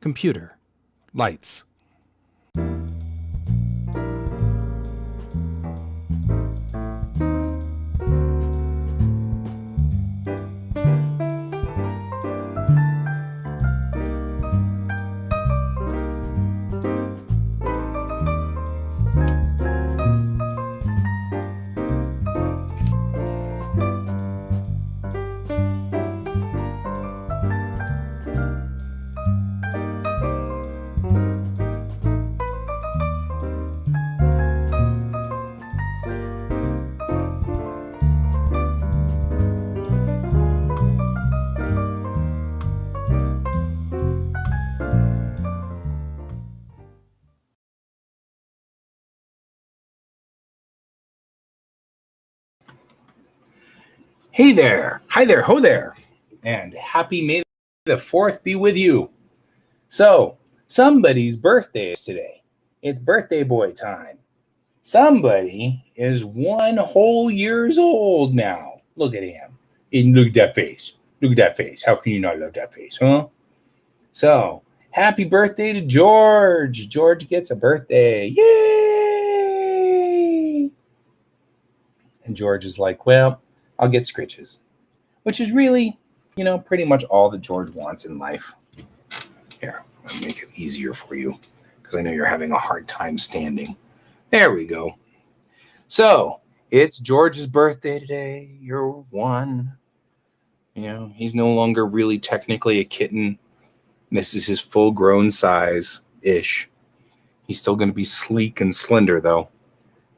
Computer. Lights. Hey there, hi there, ho there, and happy May the 4th be with you. So, somebody's birthday is today. It's birthday boy time. Somebody is 1 whole years old now. Look at him. And look at that face. Look at that face. How can you not love that face, huh? So, happy birthday to George. George gets a birthday. Yay! And George is like, well, I'll get scritches, which is really, pretty much all that George wants in life. Here, I'll make it easier for you because I know you're having a hard time standing. There we go. So it's George's birthday today. You're 1. He's no longer really technically a kitten. This is his full-grown size-ish. He's still going to be sleek and slender, though,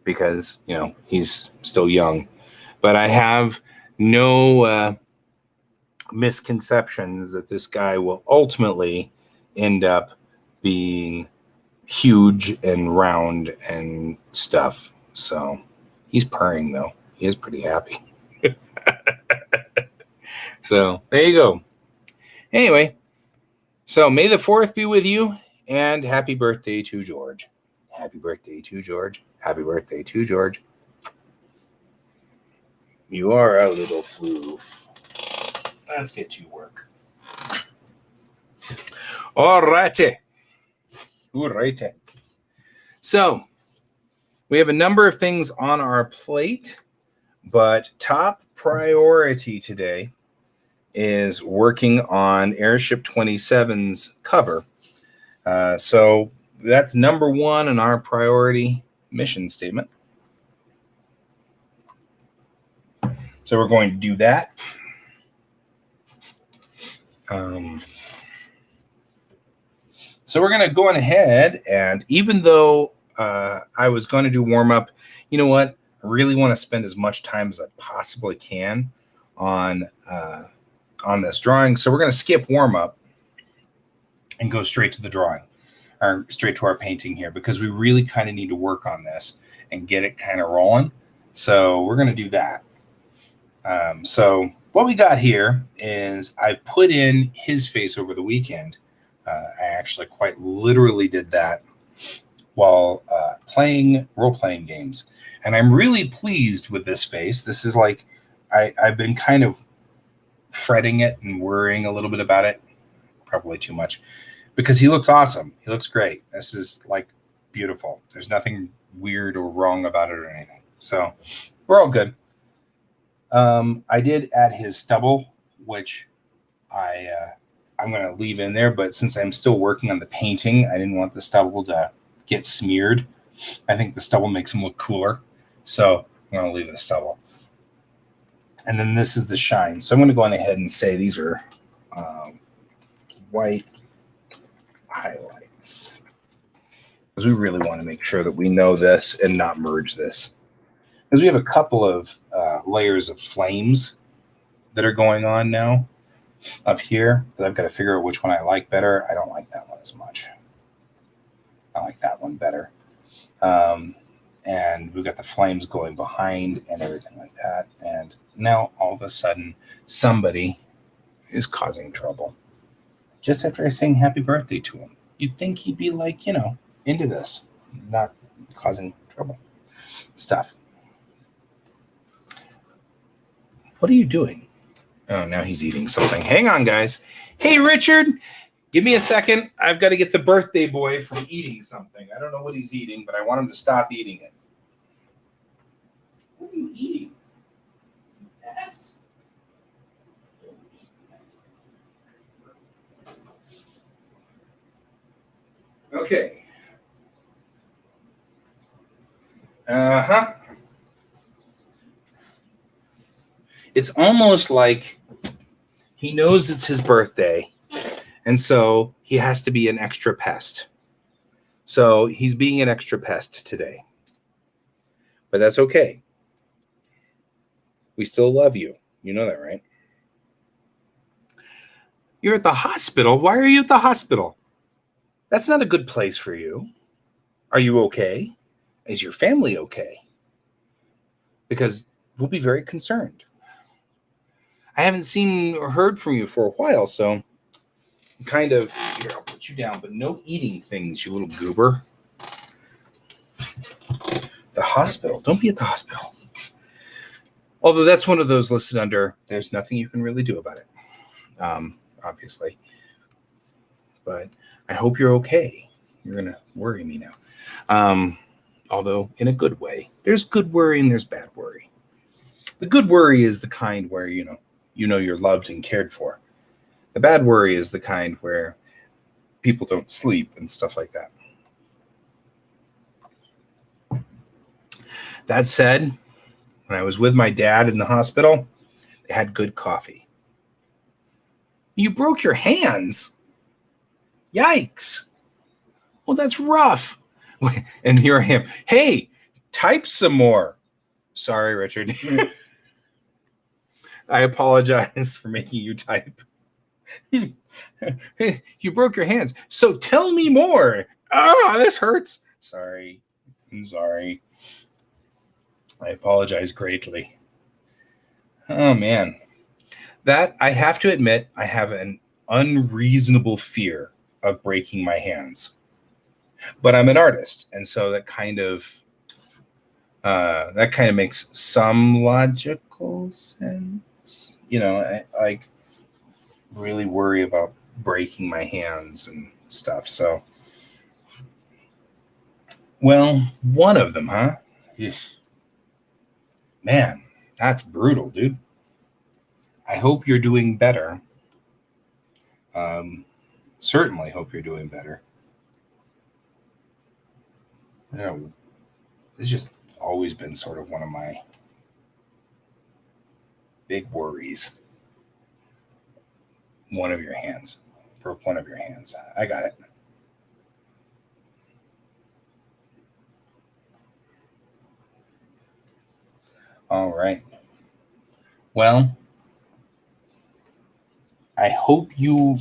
because, he's still young. But I have no misconceptions that this guy will ultimately end up being huge and round and stuff. So he's purring, though. He is pretty happy. So there you go. Anyway, so May the 4th be with you, and happy birthday to George. Happy birthday to George. Happy birthday to George. You are a little floof. Let's get to work. Alrighty. So, we have a number of things on our plate, but top priority today is working on Airship 27's cover. So, that's number 1 in our priority mission statement. So we're going to do that. So we're going to go on ahead, and even though I was going to do warm-up, you know what? I really want to spend as much time as I possibly can on this drawing. So we're going to skip warm-up and go straight to the drawing, or straight to our painting here, because we really kind of need to work on this and get it kind of rolling. So we're going to do that. So what we got here is I put in his face over the weekend. I actually quite literally did that while playing role-playing games. And I'm really pleased with this face. This is like, I've been kind of fretting it and worrying a little bit about it. Probably too much. Because he looks awesome. He looks great. This is like beautiful. There's nothing weird or wrong about it or anything. So we're all good. I did add his stubble, which I'm going to leave in there, but since I'm still working on the painting, I didn't want the stubble to get smeared. I think the stubble makes him look cooler, so I'm going to leave the stubble. And then this is the shine. So I'm going to go on ahead and say these are white highlights, because we really want to make sure that we know this and not merge this. Because we have a couple of layers of flames that are going on now up here that I've got to figure out which one I like better. I don't like that one as much. I like that one better. And we've got the flames going behind and everything like that. And now all of a sudden somebody is causing trouble. Just after I sang happy birthday to him. You'd think he'd be like, into this, not causing trouble. Stuff. What are you doing? Oh, now he's eating something. Hang on, guys. Hey, Richard, Give me a second. I've got to get the birthday boy from eating something. I don't know what he's eating, but I want him to stop eating it. What are you eating? Nest? Okay. Uh-huh. It's almost like he knows it's his birthday, and so he has to be an extra pest. So he's being an extra pest today. But that's okay. We still love you. You know that, right? You're at the hospital. Why are you at the hospital? That's not a good place for you. Are you okay? Is your family okay? Because we'll be very concerned. I haven't seen or heard from you for a while, so kind of, here, I'll put you down, but no eating things, you little goober. The hospital. Don't be at the hospital. Although that's one of those listed under, there's nothing you can really do about it, obviously. But I hope you're okay. You're going to worry me now. Although in a good way. There's good worry and there's bad worry. The good worry is the kind where, you know you're loved and cared for. The bad worry is the kind where people don't sleep and stuff like that. That said, when I was with my dad in the hospital, they had good coffee. You broke your hands? Yikes. Well, that's rough. And here I am. Hey, type some more. Sorry, Richard. I apologize for making you type. You broke your hands. So tell me more. Oh, this hurts. Sorry. I'm sorry. I apologize greatly. Oh, man. That, I have to admit, I have an unreasonable fear of breaking my hands. But I'm an artist, and so that kind of makes some logical sense. I really worry about breaking my hands and stuff. So, well, one of them, huh? Man, that's brutal, dude. I hope you're doing better. Certainly hope you're doing better. It's just always been sort of one of my big worries. One of your hands. Broke one of your hands. I got it. All right. Well, I hope you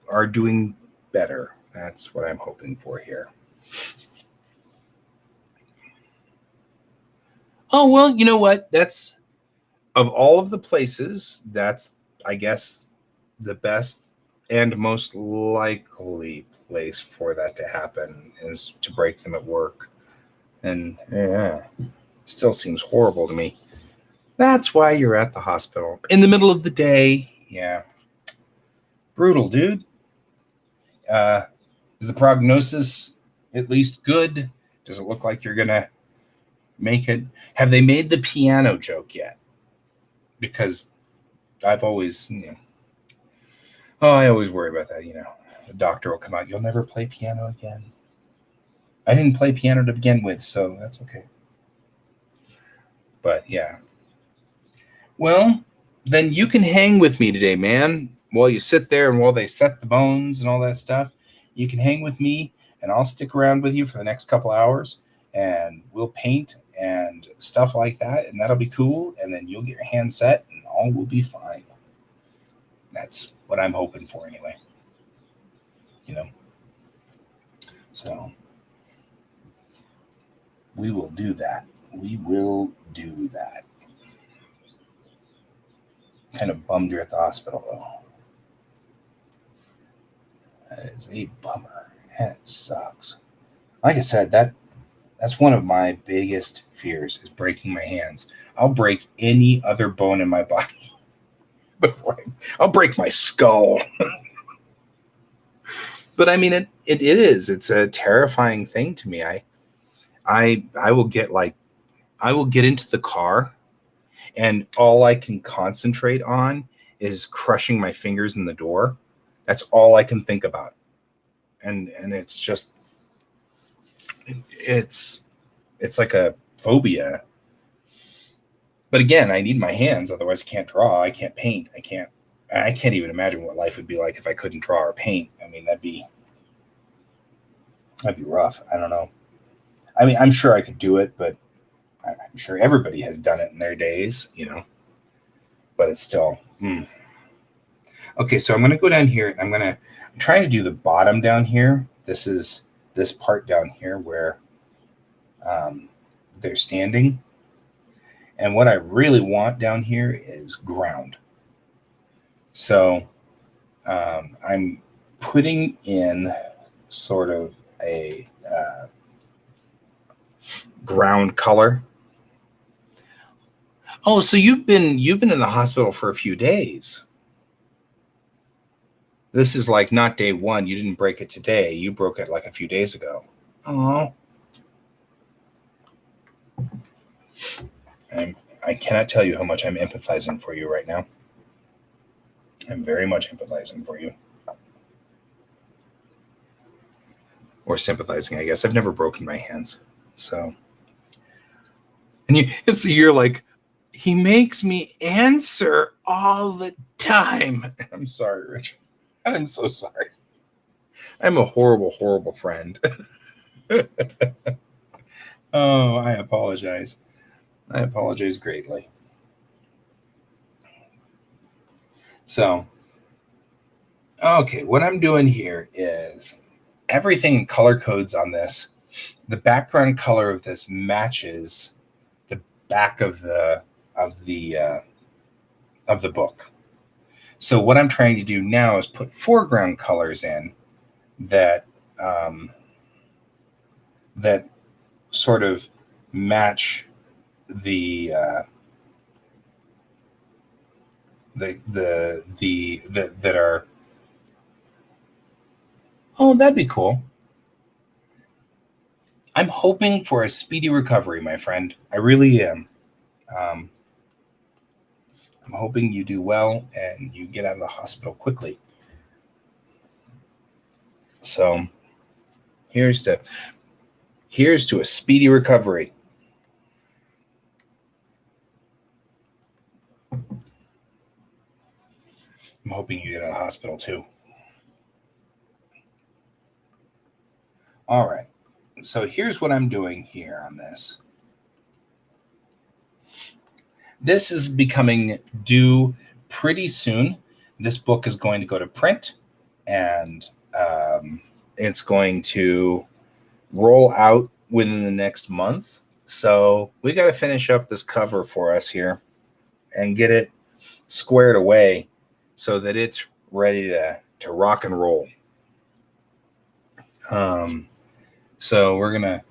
are doing better. That's what I'm hoping for here. Oh, well, you know what? That's, of all of the places, that's, I guess, the best and most likely place for that to happen is to break them at work. And yeah, still seems horrible to me. That's why you're at the hospital. In the middle of the day. Yeah. Brutal, dude. Is the prognosis at least good? Does it look like you're going to make it? Have they made the piano joke yet? Because I've always, I always worry about that, The doctor will come out, you'll never play piano again. I didn't play piano to begin with, so that's okay. But yeah. Well, then you can hang with me today, man. While you sit there and while they set the bones and all that stuff, you can hang with me and I'll stick around with you for the next couple hours and we'll paint and stuff like that. And that'll be cool. And then you'll get your hand set and all will be fine. That's what I'm hoping for anyway. So we will do that. We will do that. Kind of bummed you're at the hospital, though. That is a bummer. That sucks. Like I said, that's one of my biggest fears is breaking my hands. I'll break any other bone in my body before I'll break my skull. But I mean, it is. It's a terrifying thing to me. I will get like, I will get into the car and all I can concentrate on is crushing my fingers in the door. That's all I can think about. And it's just, it's like a phobia. But again, I need my hands, otherwise I can't draw, I can't paint, I can't even imagine what life would be like if I couldn't draw or paint. I mean, that'd be rough. I don't know. I mean, I'm sure I could do it, but I'm sure everybody has done it in their days, but it's still, Okay, so I'm going to go down here and I'm trying to do the bottom down here. This is this part down here where they're standing. And what I really want down here is ground. So I'm putting in sort of a ground color. Oh, so you've been in the hospital for a few days. This is like not day one. You didn't break it today. You broke it like a few days ago. Oh. I cannot tell you how much I'm empathizing for you right now. I'm very much empathizing for you. Or sympathizing, I guess. I've never broken my hands. So. And you're like, he makes me answer all the time. I'm sorry, Richard. I'm so sorry. I'm a horrible, horrible friend. Oh, I apologize. I apologize greatly. So, okay, what I'm doing here is everything in color codes on this. The background color of this matches the back of the book. So what I'm trying to do now is put foreground colors in that that sort of match that are, oh, that'd be cool. I'm hoping for a speedy recovery, my friend. I really am. I'm hoping you do well and you get out of the hospital quickly. So here's to a speedy recovery. I'm hoping you get out of the hospital too. All right. So here's what I'm doing here on this. This is becoming due pretty soon. This book is going to go to print, and it's going to roll out within the next month. So we got to finish up this cover for us here and get it squared away so that it's ready to rock and roll. So we're going to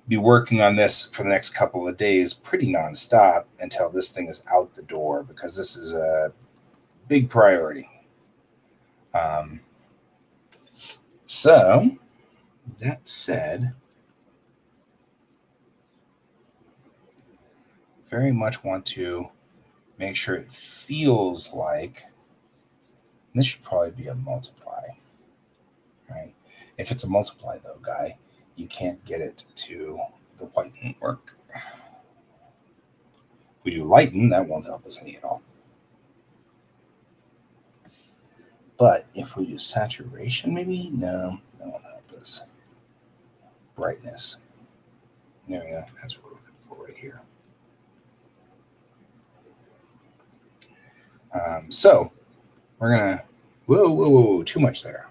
be working on this for the next couple of days pretty nonstop until this thing is out the door, because this is a big priority. So that said, very much want to make sure it feels like this should probably be a multiply, right? If it's a multiply though, guy, you can't get it to the whiten work. If we do lighten, that won't help us any at all. But if we do saturation, maybe, no, that won't help us. Brightness. There we go. That's what we're looking for right here. So we're gonna, whoa, too much there.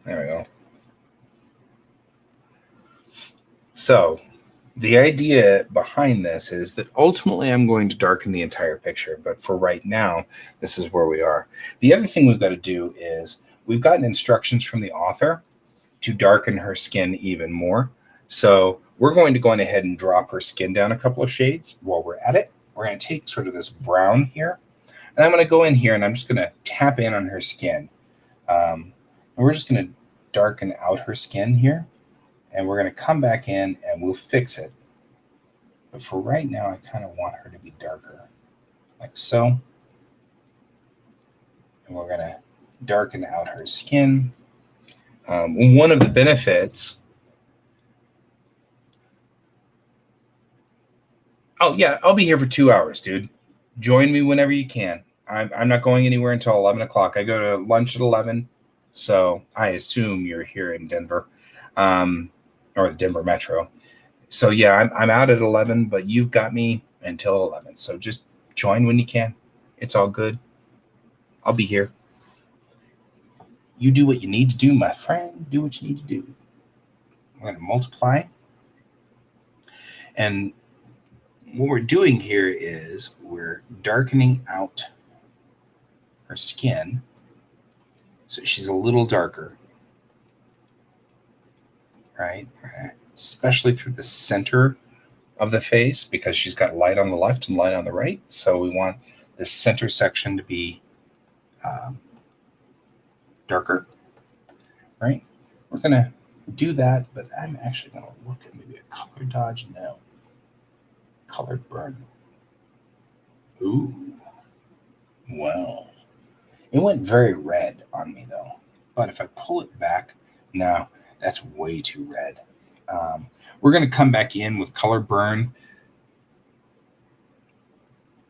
There we go. So the idea behind this is that ultimately I'm going to darken the entire picture, but for right now, this is where we are. The other thing we've got to do is we've gotten instructions from the author to darken her skin even more. So we're going to go ahead and drop her skin down a couple of shades. While we're at it, we're going to take sort of this brown here, And I'm going to go in here and I'm just going to tap in on her skin. And we're just going to darken out her skin here. And we're going to come back in and we'll fix it. But for right now, I kind of want her to be darker, like so. And we're going to darken out her skin. One of the benefits... Oh, yeah, I'll be here for 2 hours, dude. Join me whenever you can. I'm not going anywhere until 11 o'clock. I go to lunch at 11, so I assume you're here in Denver, or the Denver Metro. So, yeah, I'm out at 11, but you've got me until 11. So just join when you can. It's all good. I'll be here. You do what you need to do, my friend. Do what you need to do. I'm going to multiply. And what we're doing here is we're darkening out her skin so she's a little darker, right? Especially through the center of the face because she's got light on the left and light on the right. So we want the center section to be darker, right? We're going to do that, but I'm actually going to look at maybe a color dodge now. Colored burn. Ooh. Wow. It went very red on me though. But if I pull it back, no, that's way too red. We're going to come back in with color burn.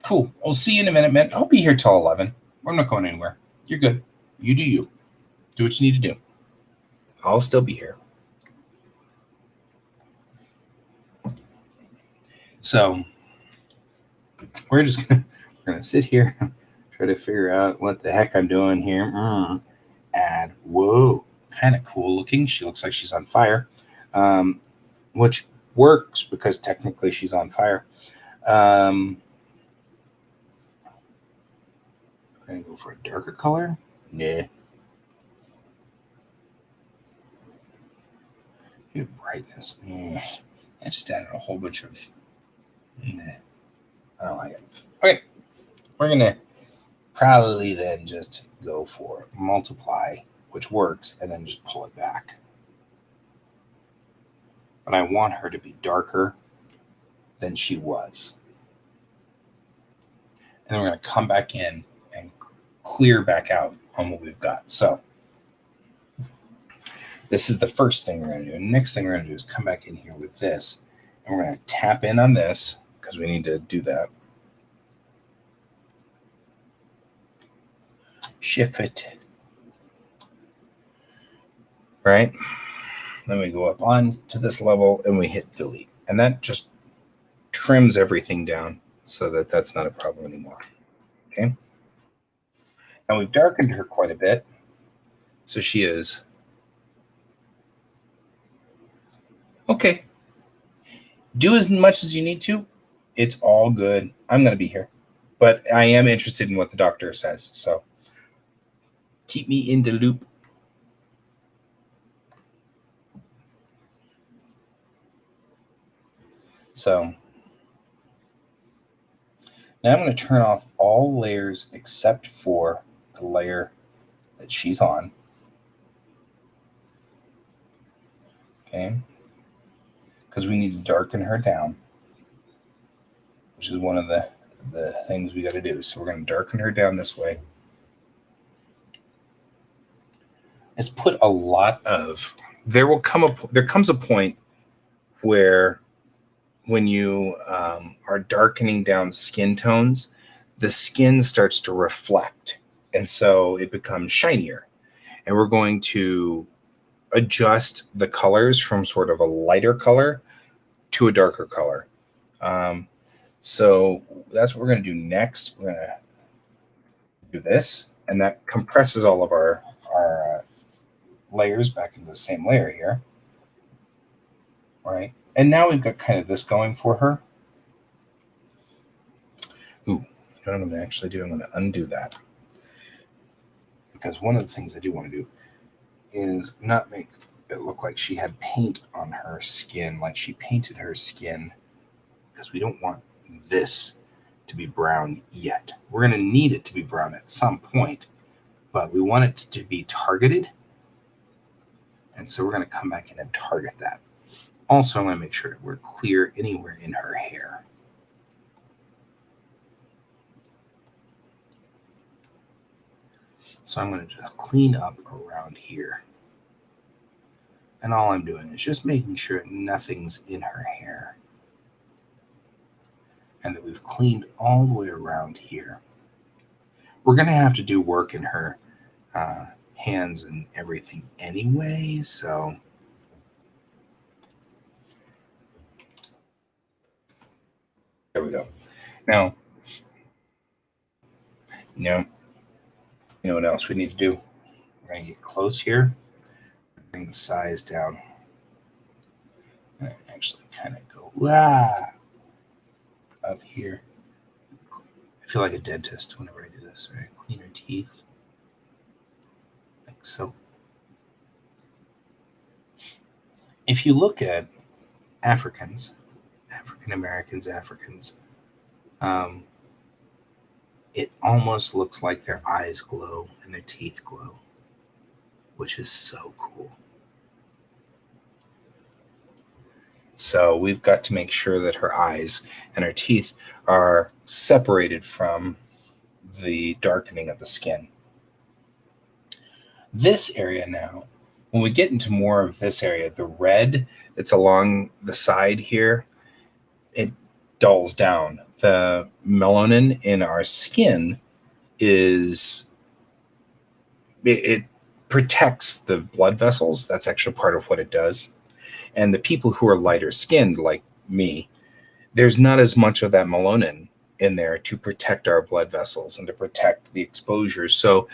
Cool. I'll see you in a minute, man. I'll be here till 11. I'm not going anywhere. You're good. You do you. Do what you need to do. I'll still be here. So we're gonna sit here, try to figure out what the heck I'm doing here. Add, whoa, kind of cool looking. She looks like she's on fire, which works because technically she's on fire. I'm gonna go for a darker color. Nah. Brightness. I just added a whole bunch of. Nah. I don't like it. Okay, we're gonna probably then just go for multiply, which works, and then just pull it back. But I want her to be darker than she was. And then we're gonna come back in and clear back out on what we've got. So this is the first thing we're gonna do. And next thing we're gonna do is come back in here with this, and we're gonna tap in on this because we need to do that. Shift it. Right? Then we go up on to this level and we hit delete. And that just trims everything down so that that's not a problem anymore. Okay? Now we've darkened her quite a bit. So she is. Okay. Do as much as you need to. It's all good. I'm going to be here. But I am interested in what the doctor says. So keep me in the loop. So now I'm going to turn off all layers except for the layer that she's on. Okay. Because we need to darken her down, which is one of the things we got to do. So we're going to darken her down this way. It's put a lot of, there comes a point where when you are darkening down skin tones, the skin starts to reflect. And so it becomes shinier. And we're going to adjust the colors from sort of a lighter color to a darker color. So that's what we're going to do next. We're going to do this, and that compresses all of our layers back into the same layer here. All right. And now we've got kind of this going for her. Ooh, you know what I'm going to actually do? I'm going to undo that. Because one of the things I do want to do is not make it look like she had paint on her skin, like she painted her skin, because we don't want this to be brown yet. We're going to need it to be brown at some point, but we want it to be targeted. And so we're going to come back in and target that. Also, I'm going to make sure we're clear anywhere in her hair. So I'm going to just clean up around here. And all I'm doing is just making sure nothing's in her hair. And that we've cleaned all the way around here. We're going to have to do work in her hands and everything anyway, so there we go. Now, you know what else we need to do? We're going to get close here, bring the size down, and actually kind of go up here. I feel like a dentist whenever I do this, right? Clean her teeth, like so. If you look at African Americans, it almost looks like their eyes glow and their teeth glow, which is so cool. So we've got to make sure that her eyes and her teeth are separated from the darkening of the skin. This area now, when we get into more of this area, the red that's along the side here, it dulls down. The melanin in our skin it protects the blood vessels. That's actually part of what it does. And the people who are lighter skinned, like me, there's not as much of that melanin in there to protect our blood vessels and to protect the exposure. So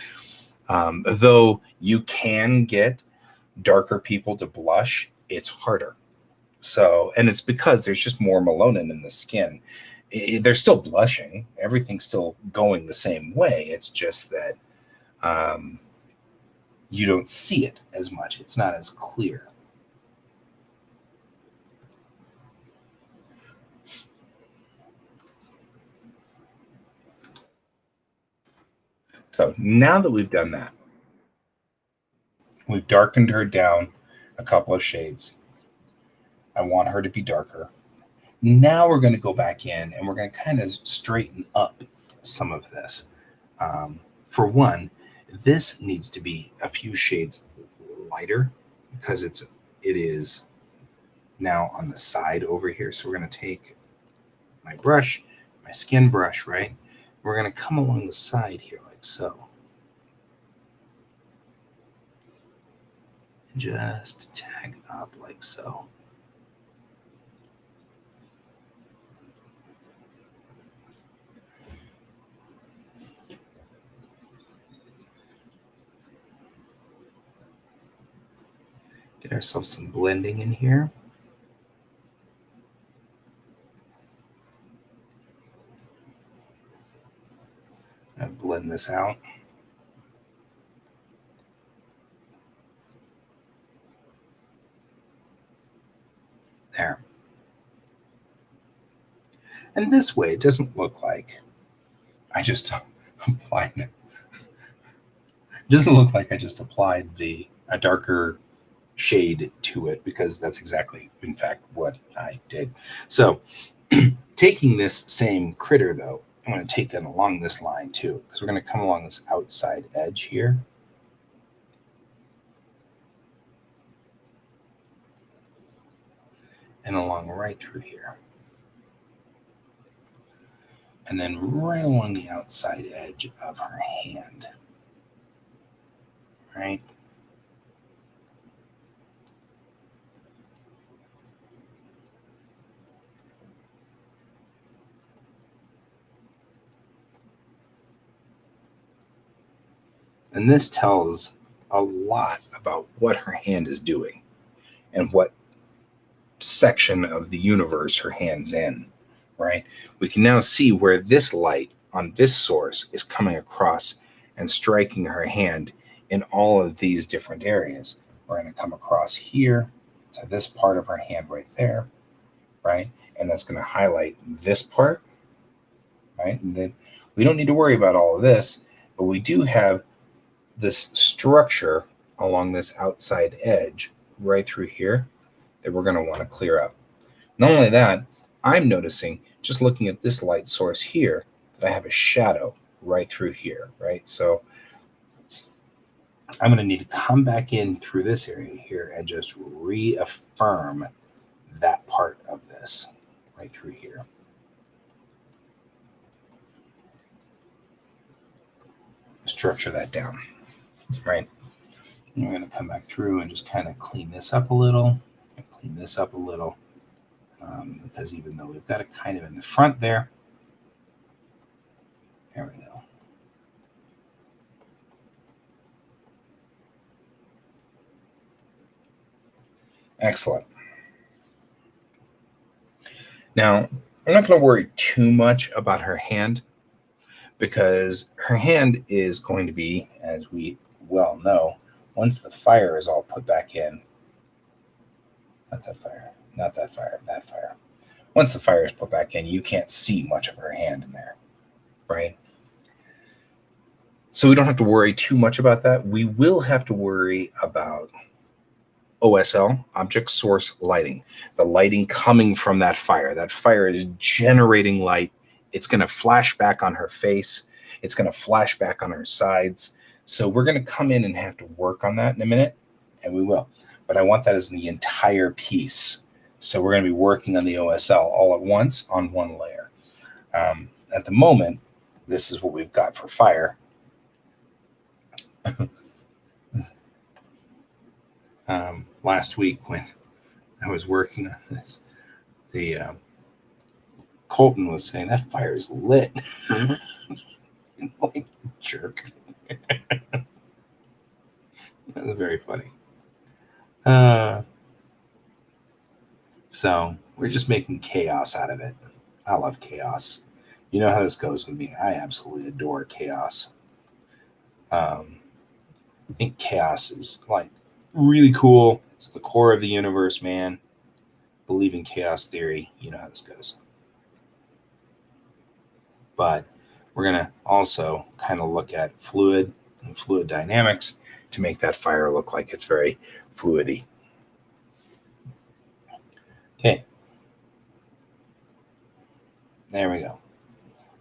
though you can get darker people to blush, it's harder. So, and it's because there's just more melanin in the skin. They're still blushing. Everything's still going the same way. It's just that you don't see it as much. It's not as clear. So now that we've done that, we've darkened her down a couple of shades. I want her to be darker. Now we're going to go back in and we're going to kind of straighten up some of this. For one, this needs to be a few shades lighter because it is now on the side over here. So we're going to take my brush, my skin brush, right? We're going to come along the side here like so. And just tag up like so. Get ourselves some blending in here. And blend this out. There. And this way, it doesn't look like I just applied it. It doesn't look like I just applied a darker shade to it, because that's exactly, in fact, what I did. So taking this same critter, though, I'm going to take that along this line, too, because we're going to come along this outside edge here. And along right through here. And then right along the outside edge of her hand. Right? And this tells a lot about what her hand is doing and what section of the universe her hand's in, right? We can now see where this light on this source is coming across and striking her hand in all of these different areas. We're going to come across here to this part of her hand right there, right? And that's going to highlight this part, right? And then we don't need to worry about all of this, but we do have this structure along this outside edge right through here that we're going to want to clear up. Not only that, I'm noticing just looking at this light source here that I have a shadow right through here, right? So I'm going to need to come back in through this area here and just reaffirm that part of this right through here. Structure that down, right? And we're going to come back through and just kind of clean this up a little, and clean this up a little, because even though we've got it kind of in the front there we go. Excellent. Now, I'm not going to worry too much about her hand, because her hand is going to be, as we well know, once the fire is all put back in, not that fire, that fire. Once the fire is put back in, you can't see much of her hand in there, right? So we don't have to worry too much about that. We will have to worry about OSL, object source lighting, the lighting coming from that fire. That fire is generating light. It's going to flash back on her face. It's going to flash back on her sides. So we're going to come in and have to work on that in a minute, and we will. But I want that as the entire piece. So we're going to be working on the OSL all at once on one layer. At the moment, this is what we've got for fire. Last week when I was working on this, the Colton was saying that fire is lit. Like, jerk. That was very funny. So we're just making chaos out of it. I love chaos. You know how this goes with me. I absolutely adore chaos. I think chaos is like really cool. It's the core of the universe, man. Believe in chaos theory. You know how this goes. But we're going to also kind of look at fluid and fluid dynamics to make that fire look like it's very fluidy. Okay. There we go.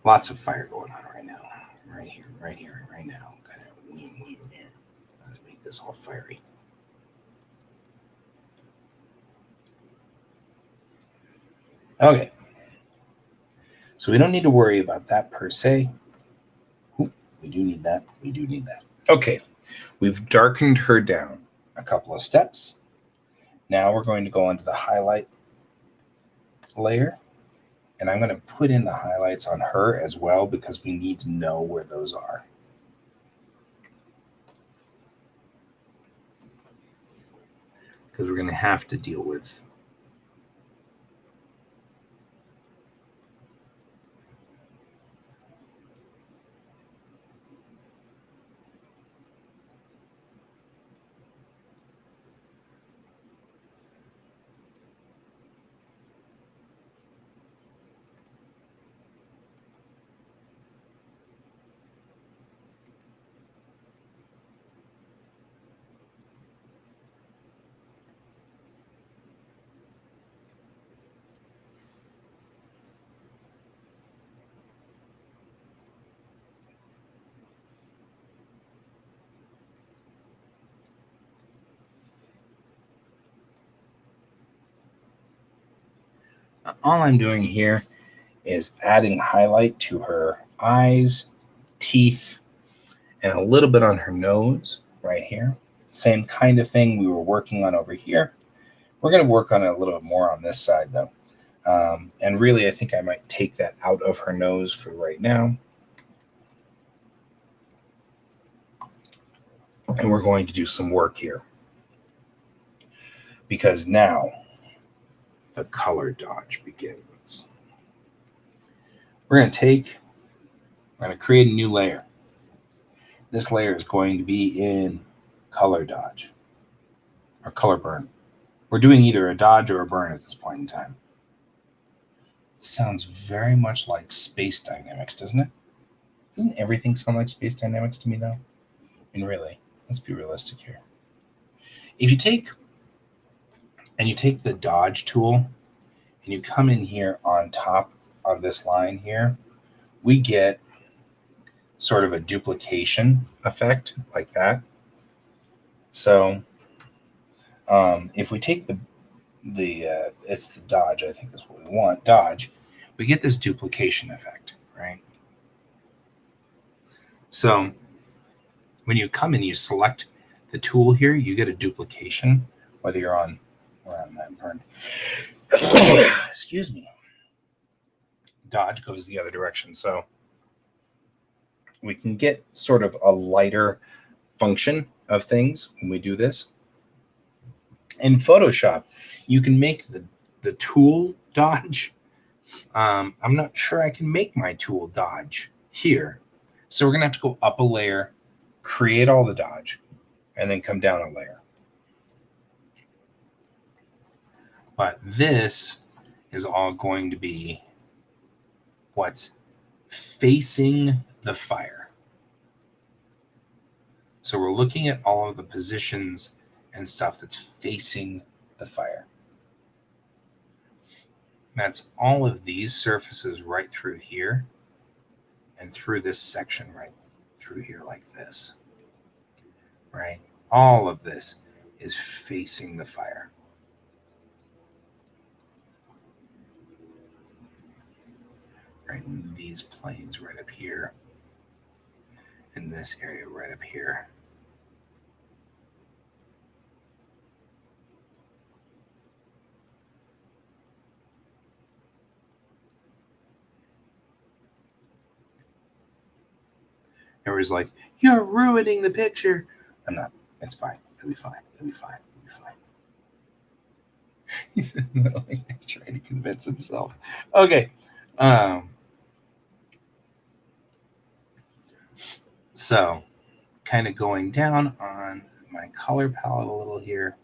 Lots of fire going on right now. Right here, right now. Kind of lean here. Let's make this all fiery. Okay. So we don't need to worry about that per se. Ooh, we do need that. We do need that. Okay. We've darkened her down a couple of steps. Now we're going to go into the highlight layer. And I'm going to put in the highlights on her as well, because we need to know where those are. Because we're going to have to deal with all I'm doing here is adding highlight to her eyes, teeth, and a little bit on her nose right here. Same kind of thing we were working on over here. We're going to work on it a little bit more on this side though. And really, I think I might take that out of her nose for right now. And we're going to do some work here, because now the color dodge begins. We're going to create a new layer. This layer is going to be in color dodge or color burn. We're doing either a dodge or a burn at this point in time. sounds very much like space dynamics, doesn't it? Doesn't everything sound like space dynamics to me, though? And really, let's be realistic here. If you take the dodge tool and you come in here on top of this line here, we get sort of a duplication effect like that. So if we take it's the dodge, I think is what we want, dodge, we get this duplication effect, right? So when you come and you select the tool here, you get a duplication, whether you're on that burn. Excuse me. Dodge goes the other direction. So we can get sort of a lighter function of things when we do this. In Photoshop, you can make the tool dodge. I'm not sure I can make my tool dodge here. So we're going to have to go up a layer, create all the dodge, and then come down a layer. But this is all going to be what's facing the fire. So we're looking at all of the positions and stuff that's facing the fire. That's all of these surfaces right through here and through this section right through here like this, right? All of this is facing the fire. Right, and these planes right up here and this area right up here. Everybody's like, you're ruining the picture. I'm not. It's fine. It'll be fine. It'll be fine. It'll be fine. He's trying to convince himself. Okay. So kind of going down on my color palette a little here.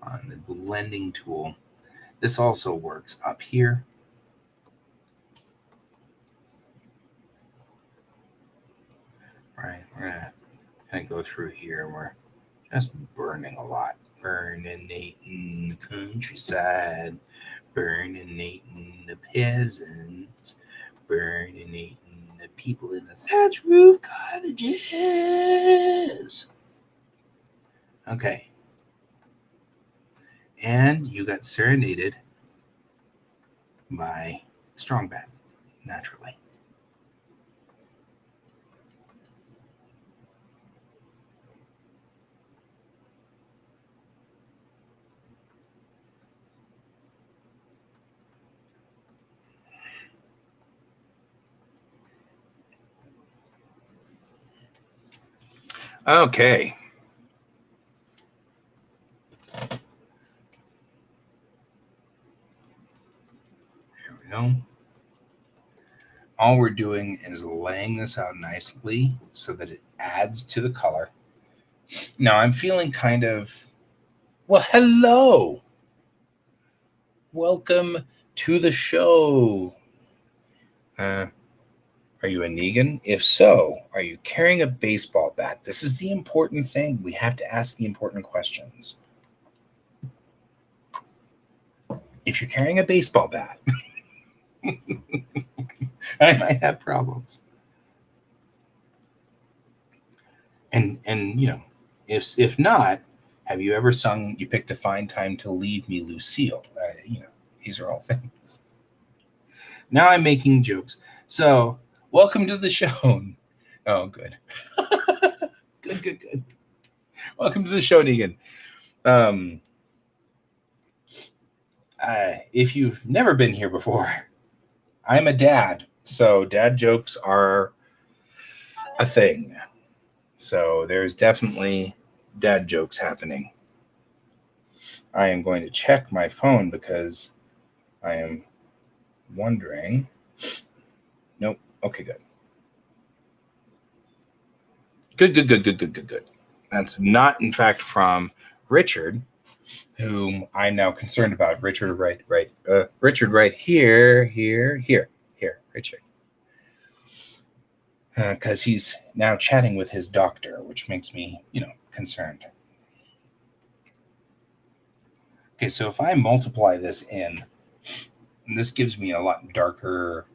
On the blending tool. This also works up here. Right, we're gonna kind of go through here and we're just burning a lot. Burninating the countryside, burninating the peasants, burninating the people in the thatch roof cottages. Okay. And you got serenaded by Strongbat, naturally. Okay. There we go. All we're doing is laying this out nicely so that it adds to the color. Now I'm feeling kind of, well, hello. Welcome to the show. Are you a Negan? If so, are you carrying a baseball bat? This is the important thing. We have to ask the important questions. If you're carrying a baseball bat, I might have problems. And you know, if not, have you ever sung "You Picked a Fine Time to Leave Me, Lucille"? You know, these are all things. Now I'm making jokes. So, welcome to the show. Oh, good. Good. Welcome to the show, Negan. If you've never been here before, I'm a dad. So dad jokes are a thing. So there's definitely dad jokes happening. I am going to check my phone because I am wondering. Nope. Okay, good. Good. That's not, in fact, from Richard. whom I'm now concerned about. Richard Wright, Richard Wright here, Richard. Because he's now chatting with his doctor, which makes me, concerned. Okay, so if I multiply this in, this gives me a lot darker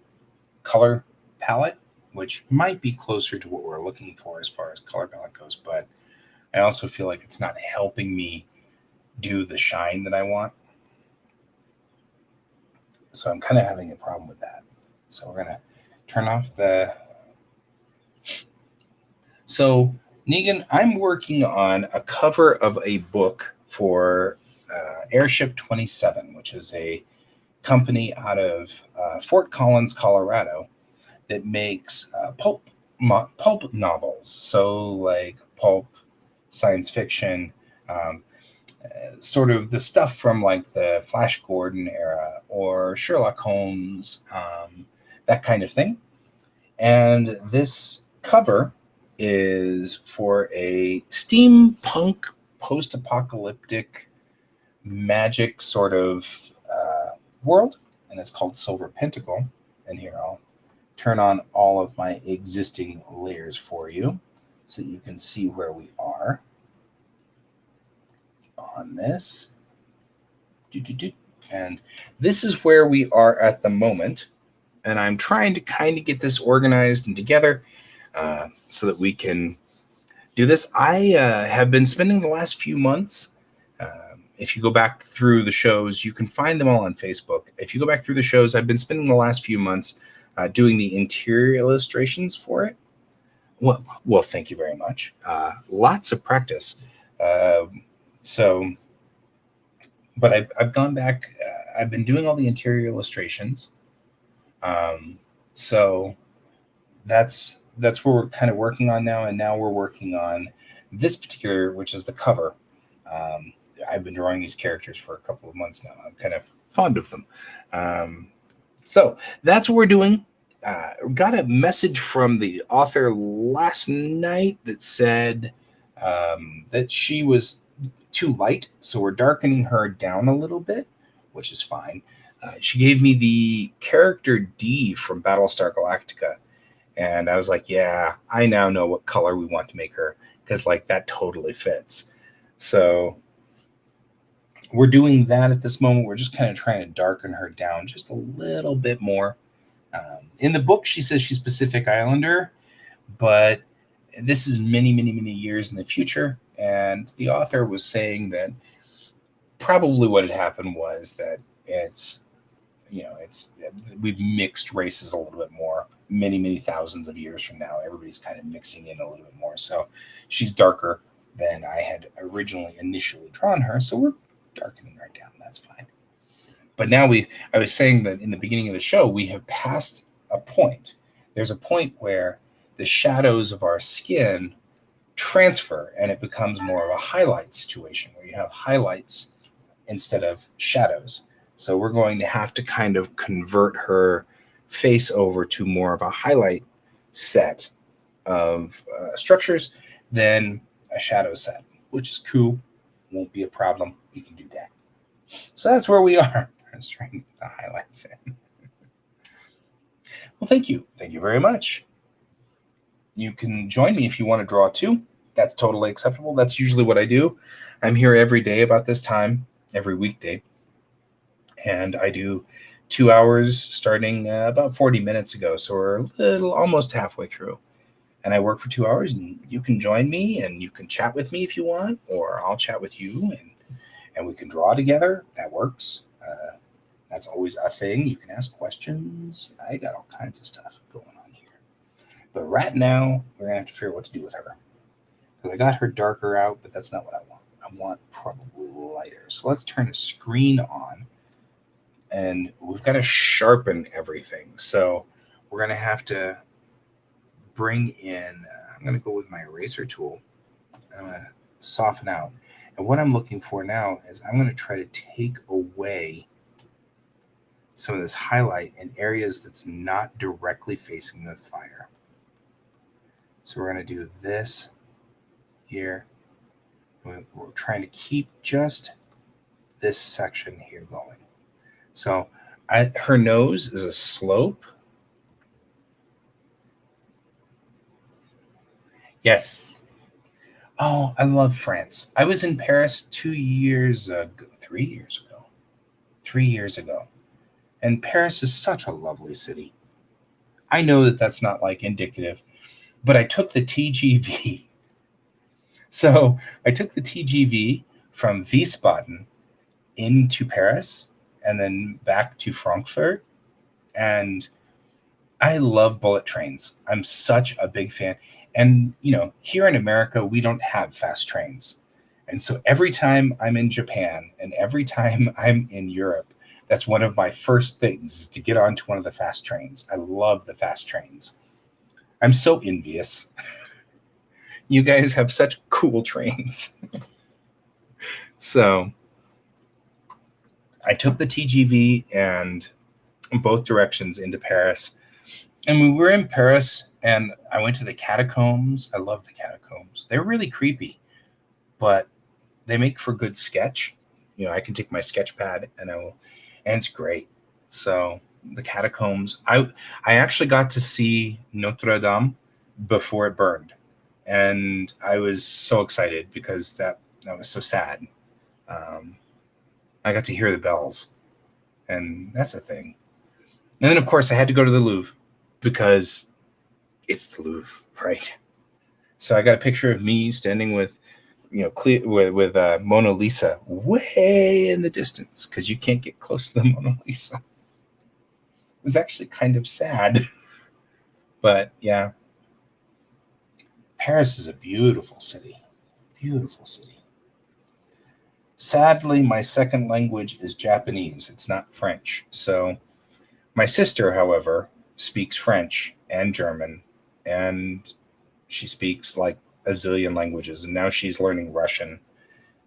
color palette, which might be closer to what we're looking for as far as color palette goes, but I also feel like it's not helping me do the shine that I want. So I'm kind of having a problem with that. So we're going to turn off the... So, Negan, I'm working on a cover of a book for Airship 27, which is a company out of Fort Collins, Colorado, that makes pulp novels. So, like pulp science fiction, sort of the stuff from like the Flash Gordon era or Sherlock Holmes, that kind of thing. And this cover is for a steampunk post-apocalyptic magic sort of world, and it's called Silver Pentacle. And here I'll turn on all of my existing layers for you so that you can see where we are on this. And this is where we are at the moment, and I'm trying to kind of get this organized and together so that we can do this. I have been spending the last few months, if you go back through the shows, you can find them all on Facebook. If you go back through the shows, I've been spending the last few months doing the interior illustrations for it. Well, thank you very much. Lots of practice. But I've gone back. I've been doing all the interior illustrations. So that's where we're kind of working on now. And now we're working on this particular, which is the cover. I've been drawing these characters for a couple of months now. I'm kind of fond of them. So that's what we're doing. Got a message from the author last night that said that she was too light. So we're darkening her down a little bit, which is fine. She gave me the character D from Battlestar Galactica. And I was like, yeah, I now know what color we want to make her, because like that totally fits. So we're doing that at this moment. We're just kind of trying to darken her down just a little bit more. In the book, she says she's Pacific Islander, but this is many, many, many years in the future. And the author was saying that probably what had happened was that we've mixed races a little bit more. Many, many thousands of years from now, everybody's kind of mixing in a little bit more. So she's darker than I had originally initially drawn her. So we're darkening her down. That's fine. But now I was saying that in the beginning of the show, we have passed a point. There's a point where the shadows of our skin transfer and it becomes more of a highlight situation where you have highlights instead of shadows. So we're going to have to kind of convert her face over to more of a highlight set of structures than a shadow set, which is cool. Won't be a problem. We can do that. So that's where we are. I was trying to get the highlights in. Well, thank you. Thank you very much. You can join me if you want to draw too. That's totally acceptable. That's usually what I do. I'm here every day about this time, every weekday. And I do 2 hours starting about 40 minutes ago. So we're almost halfway through. And I work for 2 hours, and you can join me and you can chat with me if you want, or I'll chat with you and we can draw together. That works. That's always a thing. You can ask questions. I got all kinds of stuff going on here. But right now, we're going to have to figure out what to do with her. Because I got her darker out, but that's not what I want. I want probably lighter. So let's turn the screen on. And we've got to sharpen everything. So we're going to have to bring in, I'm going to go with my eraser tool. I'm going to soften out. And what I'm looking for now is I'm going to try to take away some of this highlight in areas that's not directly facing the fire. So we're going to do this here. We're trying to keep just this section here going. So her nose is a slope. Yes. Oh, I love France. I was in Paris 2 years ago, 3 years ago, 3 years ago. And Paris is such a lovely city. I know that that's not like indicative, but I took the TGV. So I took the TGV from Wiesbaden into Paris and then back to Frankfurt. And I love bullet trains. I'm such a big fan. And, here in America, we don't have fast trains. And so every time I'm in Japan and every time I'm in Europe, that's one of my first things, to get onto one of the fast trains. I love the fast trains. I'm so envious. You guys have such cool trains. So I took the TGV and in both directions into Paris. And we were in Paris and I went to the catacombs. I love the catacombs. They're really creepy, but they make for good sketch. I can take my sketch pad and it's great. So the catacombs, I actually got to see Notre Dame before it burned. And I was so excited because that was so sad. I got to hear the bells, and that's a thing. And then, of course, I had to go to the Louvre because it's the Louvre, right? So I got a picture of me standing with, with Mona Lisa way in the distance because you can't get close to the Mona Lisa. It was actually kind of sad, but yeah. Paris is a beautiful city. Beautiful city. Sadly, my second language is Japanese. It's not French. So my sister, however, speaks French and German, and she speaks like a zillion languages. And now she's learning Russian.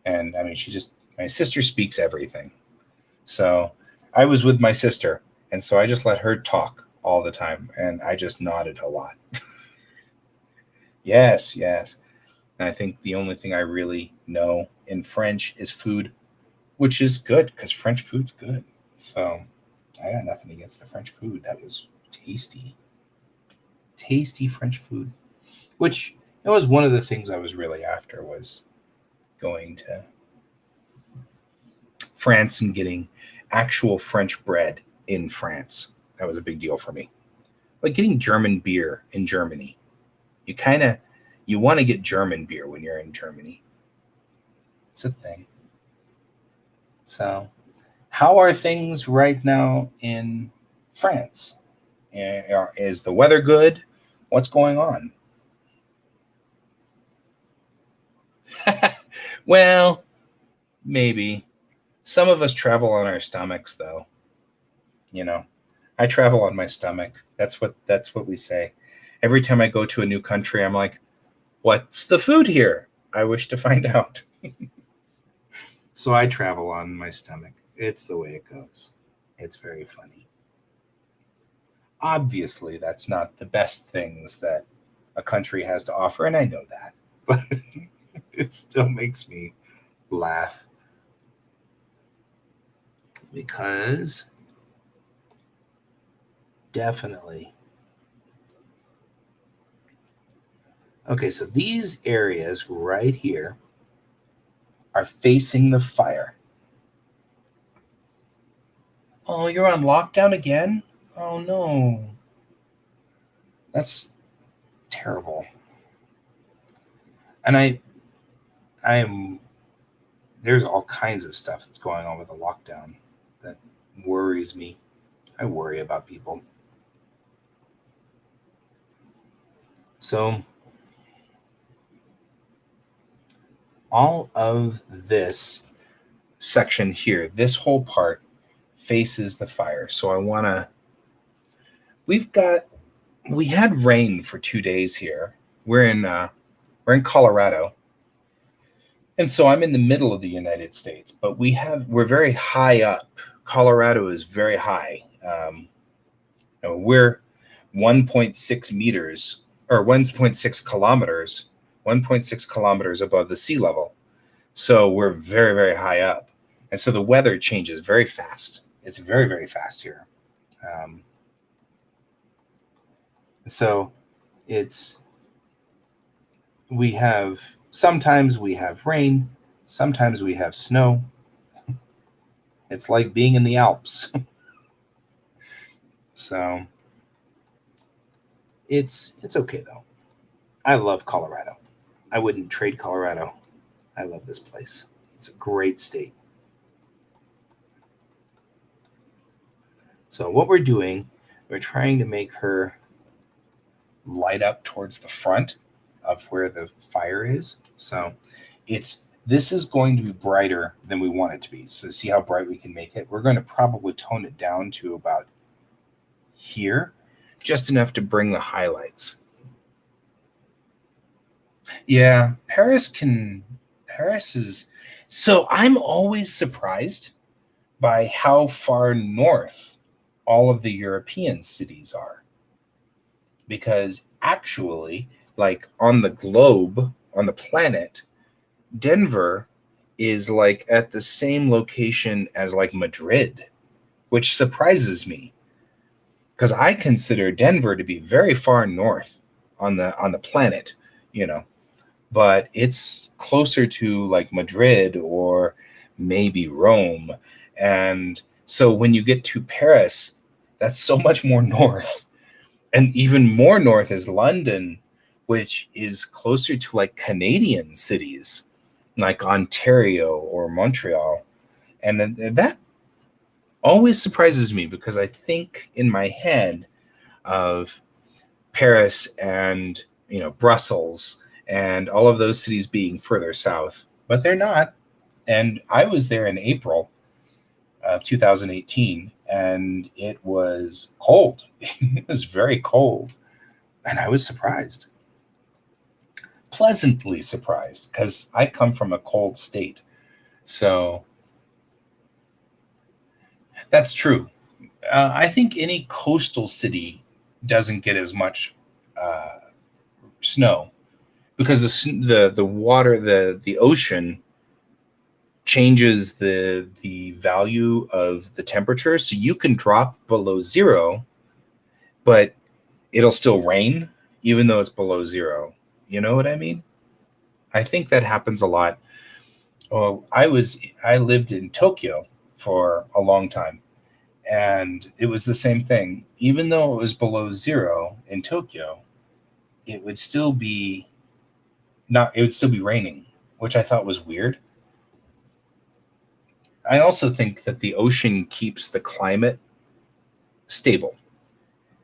And I mean, my sister speaks everything. So I was with my sister, and so I just let her talk all the time, and I just nodded a lot. Yes. And I think the only thing I really know in French is food, which is good because French food's good. So I got nothing against the French food. That was tasty. Tasty French food, which it was one of the things I was really after, was going to France and getting actual French bread in France. That was a big deal for me. Like getting German beer in Germany. You want to get German beer when you're in Germany. It's a thing. So, how are things right now in France? Is the weather good? What's going on? Well, maybe. Some of us travel on our stomachs, though. I travel on my stomach. That's what we say. Every time I go to a new country, I'm like, what's the food here? I wish to find out. So I travel on my stomach. It's the way it goes. It's very funny. Obviously, that's not the best things that a country has to offer, and I know that. But it still makes me laugh. Because definitely. Okay, so these areas right here are facing the fire. Oh, you're on lockdown again? Oh, no. That's terrible. And there's all kinds of stuff that's going on with the lockdown that worries me. I worry about people. So all of this section here, this whole part faces the fire. So we had rain for 2 days here. We're in Colorado. And so I'm in the middle of the United States, but we're very high up. Colorado is very high. We're 1.6 meters or 1.6 kilometers above the sea level. So we're very, very high up. And so the weather changes very fast. It's very, very fast here. So sometimes we have rain, sometimes we have snow. It's like being in the Alps. So it's okay though. I love Colorado. I wouldn't trade Colorado. I love this place. It's a great state. So what we're doing, we're trying to make her light up towards the front of where the fire is. So this is going to be brighter than we want it to be. So see how bright we can make it? We're going to probably tone it down to about here, just enough to bring the highlights. Yeah, Paris is, so I'm always surprised by how far north all of the European cities are. Because actually, like on the globe, on the planet, Denver is like at the same location as like Madrid, which surprises me because I consider Denver to be very far north on the planet, but it's closer to like Madrid or maybe Rome. And so when you get to Paris, that's so much more north. And even more north is London, which is closer to like Canadian cities like Ontario or Montreal. And that always surprises me because I think in my head of Paris and, Brussels and all of those cities being further south, but they're not. And I was there in April of 2018, and it was cold. It was very cold, and I was surprised, pleasantly surprised, because I come from a cold state. So that's true. I think any coastal city doesn't get as much snow because the water, the ocean changes the value of the temperature, so you can drop below zero, but it'll still rain even though it's below zero. You know what I mean? I think that happens a lot. Oh, I lived in Tokyo for a long time, and it was the same thing. Even though it was below zero in Tokyo, it would still be raining, which I thought was weird. I also think that the ocean keeps the climate stable.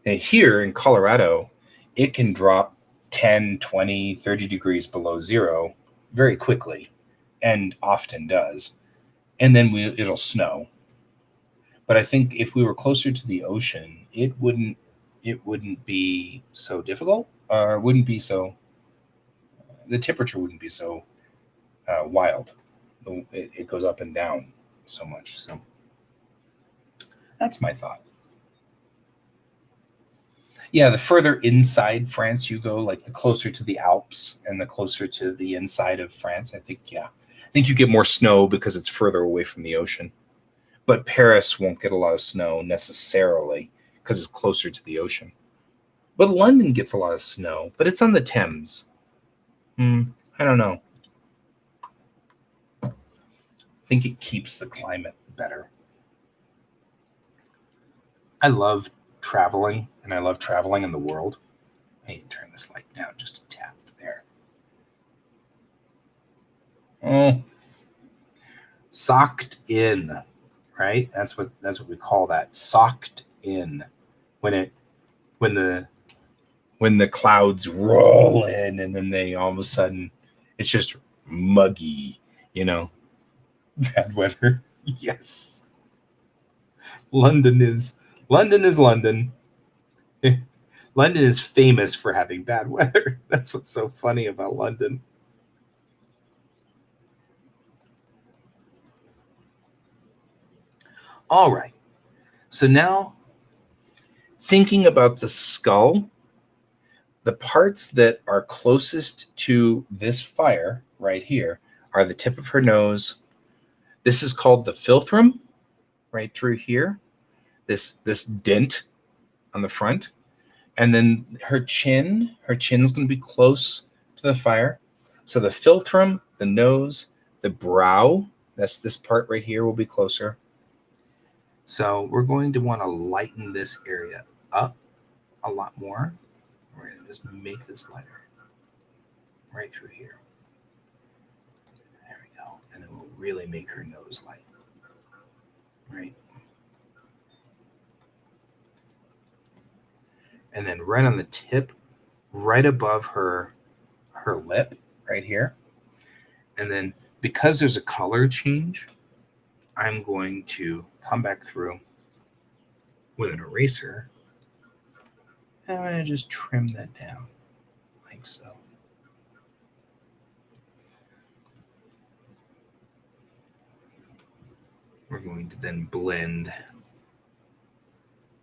And here in Colorado, it can drop 10, 20, 30 degrees below zero very quickly, and often does. And then it'll snow. But I think if we were closer to the ocean, it wouldn't be so difficult, or the temperature wouldn't be so wild. It goes up and down so much. So that's my thought. Yeah, the further inside France you go, like the closer to the Alps and the closer to the inside of France, I think you get more snow because it's further away from the ocean. But Paris won't get a lot of snow necessarily because it's closer to the ocean. But London gets a lot of snow, but it's on the Thames. I don't know. I think it keeps the climate better. I love traveling, and I love traveling in the world. I need to turn this light down just a tap there. Oh, socked in, right? That's what we call that. Socked in. When the clouds roll in, and then they all of a sudden it's just muggy, bad weather. Yes. London is London. London is famous for having bad weather. That's what's so funny about London. All right. So now, thinking about the skull, the parts that are closest to this fire right here are the tip of her nose, This is called the philtrum, right through here. This dent on the front. And then her chin's going to be close to the fire. So the philtrum, the nose, the brow, that's this part right here, will be closer. So we're going to want to lighten this area up a lot more. We're going to just make this lighter right through here. There we go. And then we'll really make her nose light. Right. And then right on the tip, right above her lip, right here. And then because there's a color change, I'm going to come back through with an eraser. And I'm going to just trim that down like so. We're going to then blend.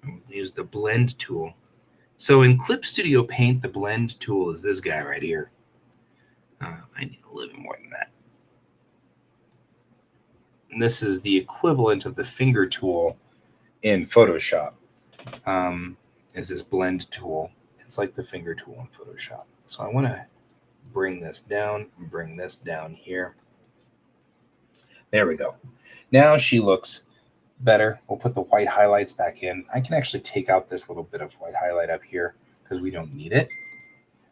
We'll use the blend tool. So in Clip Studio Paint, the blend tool is this guy right here. I need a little bit more than that. And this is the equivalent of the finger tool in Photoshop. Is this blend tool. It's like the finger tool in Photoshop. So I want to bring this down and bring this down here. There we go. Now she looks better. We'll put the white highlights back in. I can actually take out this little bit of white highlight up here because we don't need it.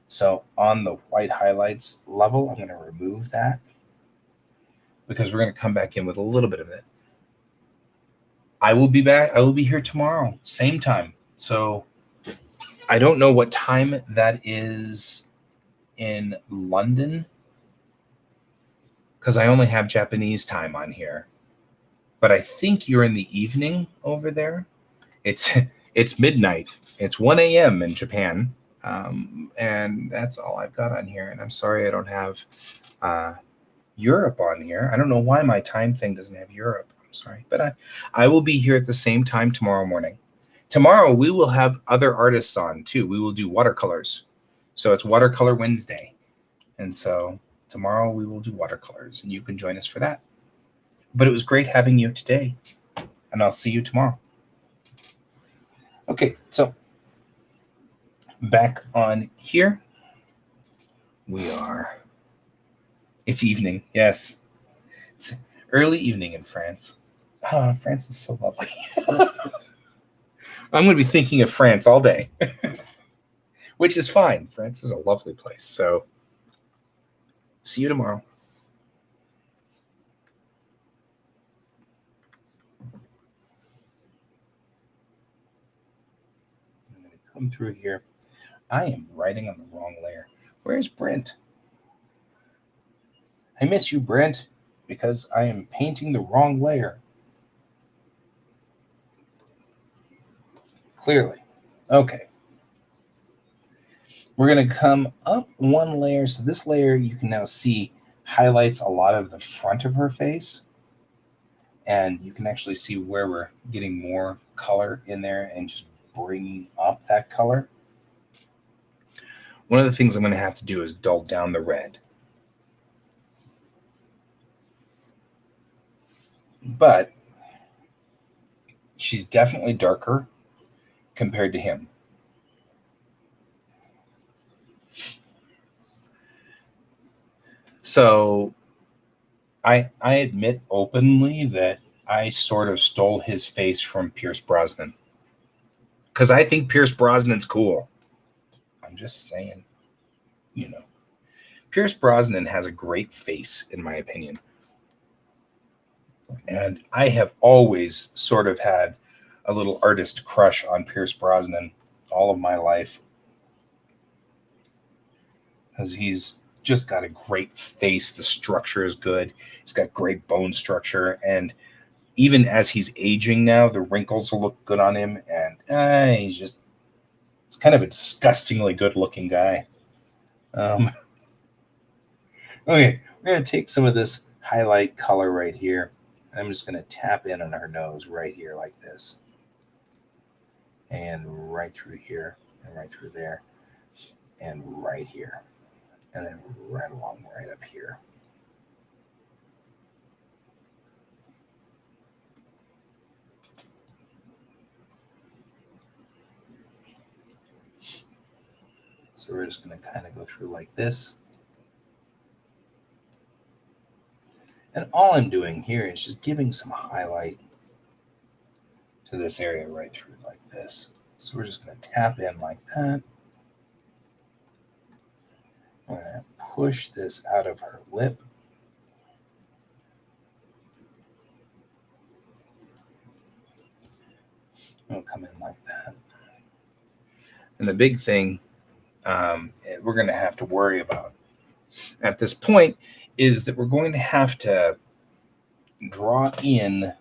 So on the white highlights level, I'm going to remove that because we're going to come back in with a little bit of it. I will be back. I will be here tomorrow, same time. So I don't know what time that is in London because I only have Japanese time on here. But I think you're in the evening over there. It's midnight. It's 1 a.m. in Japan. And that's all I've got on here. And I'm sorry I don't have Europe on here. I don't know why my time thing doesn't have Europe. I'm sorry. But I will be here at the same time tomorrow morning. Tomorrow we will have other artists on too. We will do watercolors. So it's Watercolor Wednesday. And so tomorrow we will do watercolors. And you can join us for that. But it was great having you today. And I'll see you tomorrow. Okay, so back on here, we are. It's evening. Yes. It's early evening in France. Ah, France is so lovely. I'm going to be thinking of France all day, which is fine. France is a lovely place. So see you tomorrow. I'm going to come through here. I am writing on the wrong layer. Where's Brent? I miss you, Brent, because I am painting the wrong layer. Clearly. Okay. We're going to come up one layer. So this layer, you can now see, highlights a lot of the front of her face. And you can actually see where we're getting more color in there and just bringing up that color. One of the things I'm going to have to do is dull down the red. But she's definitely darker compared to him. So I admit openly that I sort of stole his face from Pierce Brosnan. Because I think Pierce Brosnan's cool. I'm just saying, you know. Pierce Brosnan has a great face, in my opinion. And I have always sort of had a little artist crush on Pierce Brosnan all of my life. Because he's just got a great face. The structure is good. He's got great bone structure. And even as he's aging now, the wrinkles will look good on him. And he's kind of a disgustingly good looking guy. Okay, we're going to take some of this highlight color right here. I'm just going to tap in on her nose right here like this. And right through here, and right through there, and right here. And then right along right up here. So we're just going to kind of go through like this. And all I'm doing here is just giving some highlight to this area right through like this. So we're just going to tap in like that. I'm going to push this out of her lip. It'll come in like that. And the big thing we're going to have to worry about at this point is that we're going to have to draw in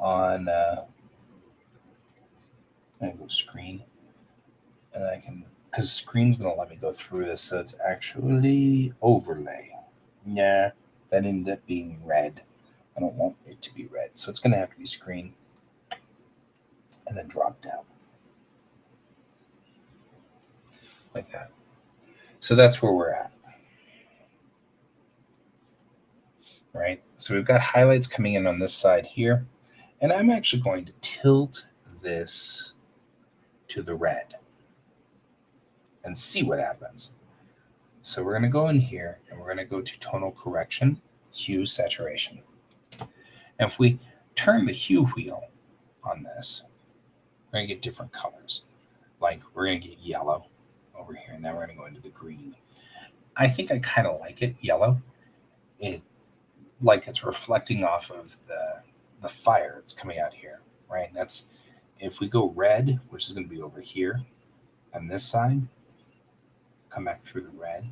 on I'm going to go screen, and I can, because screen's going to let me go through this, so it's actually overlay. Yeah, that ended up being red. I don't want it to be red, so it's going to have to be screen and then drop down like that. So that's where we're at. Right? So we've got highlights coming in on this side here, and I'm actually going to tilt this to the red and see what happens. So we're going to go in here and we're going to go to tonal correction, hue, saturation. And if we turn the hue wheel on this, we're going to get different colors. Like we're going to get yellow over here, and then we're going to go into the green. I think I kind of like it yellow. It like it's reflecting off of the fire that's coming out here, right? That's if we go red, which is going to be over here on this side, come back through the red.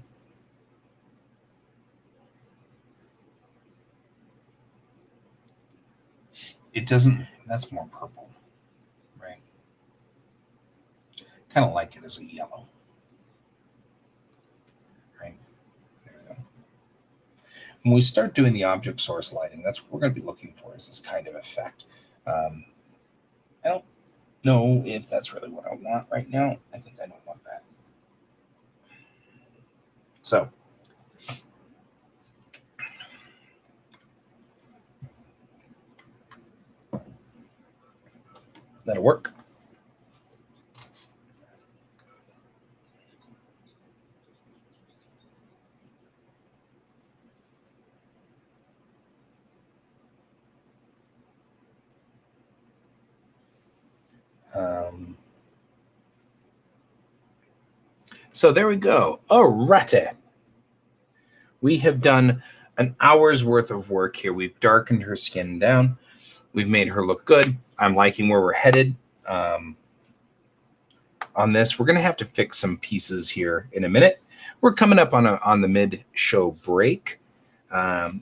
It doesn't, that's more purple, right? Kind of like it as a yellow, right? There we go. When we start doing the object source lighting, that's what we're going to be looking for, is this kind of effect. I don't know if that's really what I want right now. I think I don't want that. So that'll work. So there we go. Alrighty. We have done an hour's worth of work here. We've darkened her skin down. We've made her look good. I'm liking where we're headed on this. We're going to have to fix some pieces here in a minute. We're coming up on the mid-show break.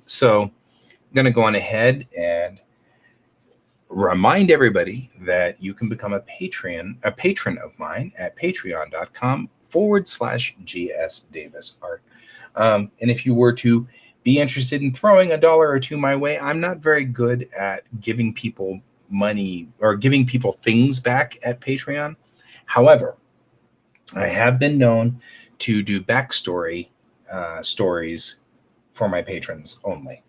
So I'm going to go on ahead and remind everybody that you can become a patron of mine at patreon.com/GSDavisArt. And if you were to be interested in throwing $1 or $2 my way, I'm not very good at giving people money or giving people things back at Patreon. However, I have been known to do backstory stories for my patrons only.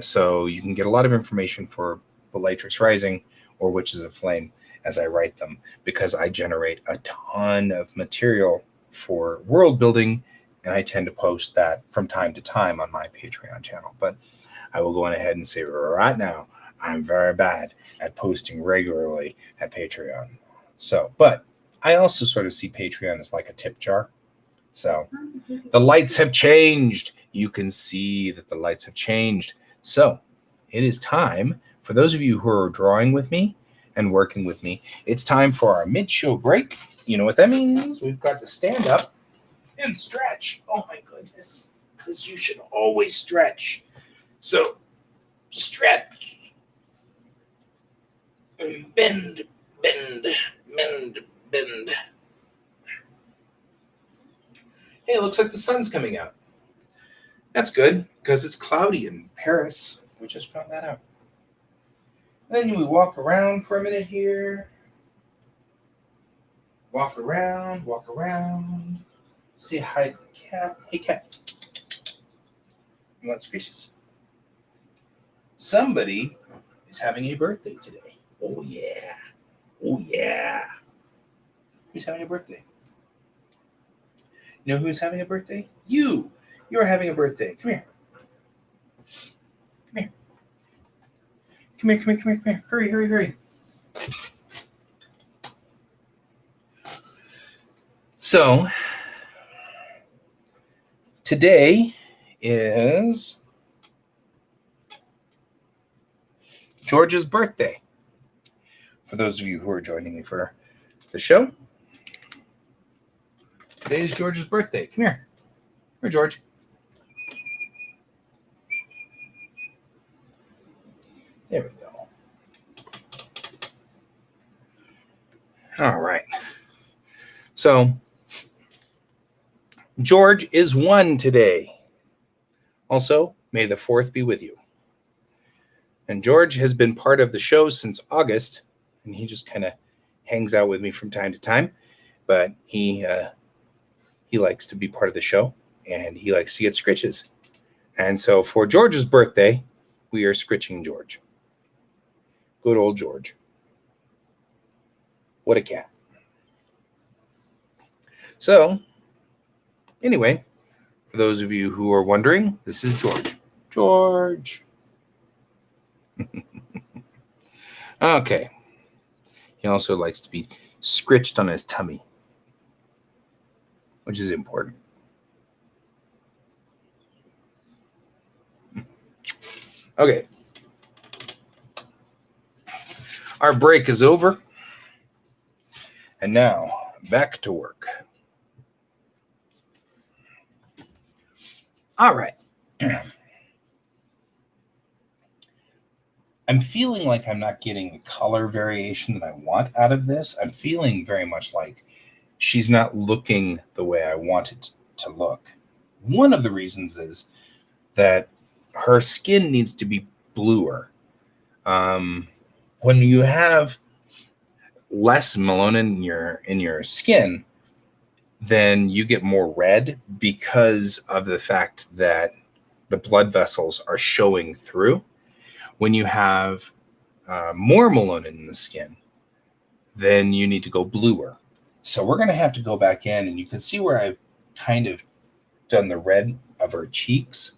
So you can get a lot of information for Bellatrix Rising or Witches of Flame as I write them, because I generate a ton of material for world building, and I tend to post that from time to time on my Patreon channel. But I will go on ahead and say right now, I'm very bad at posting regularly at Patreon. So, but I also sort of see Patreon as like a tip jar. So the lights have changed. You can see that the lights have changed. So it is time for those of you who are drawing with me and working with me. It's time for our mid-show break. You know what that means? We've got to stand up and stretch. Oh my goodness, because you should always stretch. So stretch and bend, bend, bend, bend. Hey, it looks like the sun's coming out. That's good, because it's cloudy in Paris. We just found that out. And then we walk around for a minute here. Walk around. Say hi to the cat. Hey, cat. You want screeches? Somebody is having a birthday today. Oh, yeah. Oh, yeah. Who's having a birthday? You know who's having a birthday? You. You're having a birthday. Come here. Come here. Come here, come here, come here, come here. Hurry, hurry, hurry. So, today is George's birthday. For those of you who are joining me for the show, today is George's birthday. Come here. Here, George. There we go. All right. So, George is 1 today. Also, may the 4th be with you. And George has been part of the show since August, and he just kind of hangs out with me from time to time. But he likes to be part of the show, and he likes to get scritches. And so for George's birthday, we are scritching George. Good old George. What a cat. So, anyway, for those of you who are wondering, this is George. George. Okay. He also likes to be scritched on his tummy, which is important. Okay. Our break is over. And now, back to work. All right. I'm feeling like I'm not getting the color variation that I want out of this. I'm feeling very much like she's not looking the way I want it to look. One of the reasons is that her skin needs to be bluer. When you have less melanin in your skin, then you get more red because of the fact that the blood vessels are showing through. When you have more melanin in the skin, then you need to go bluer. So we're going to have to go back in, and you can see where I've kind of done the red of her cheeks.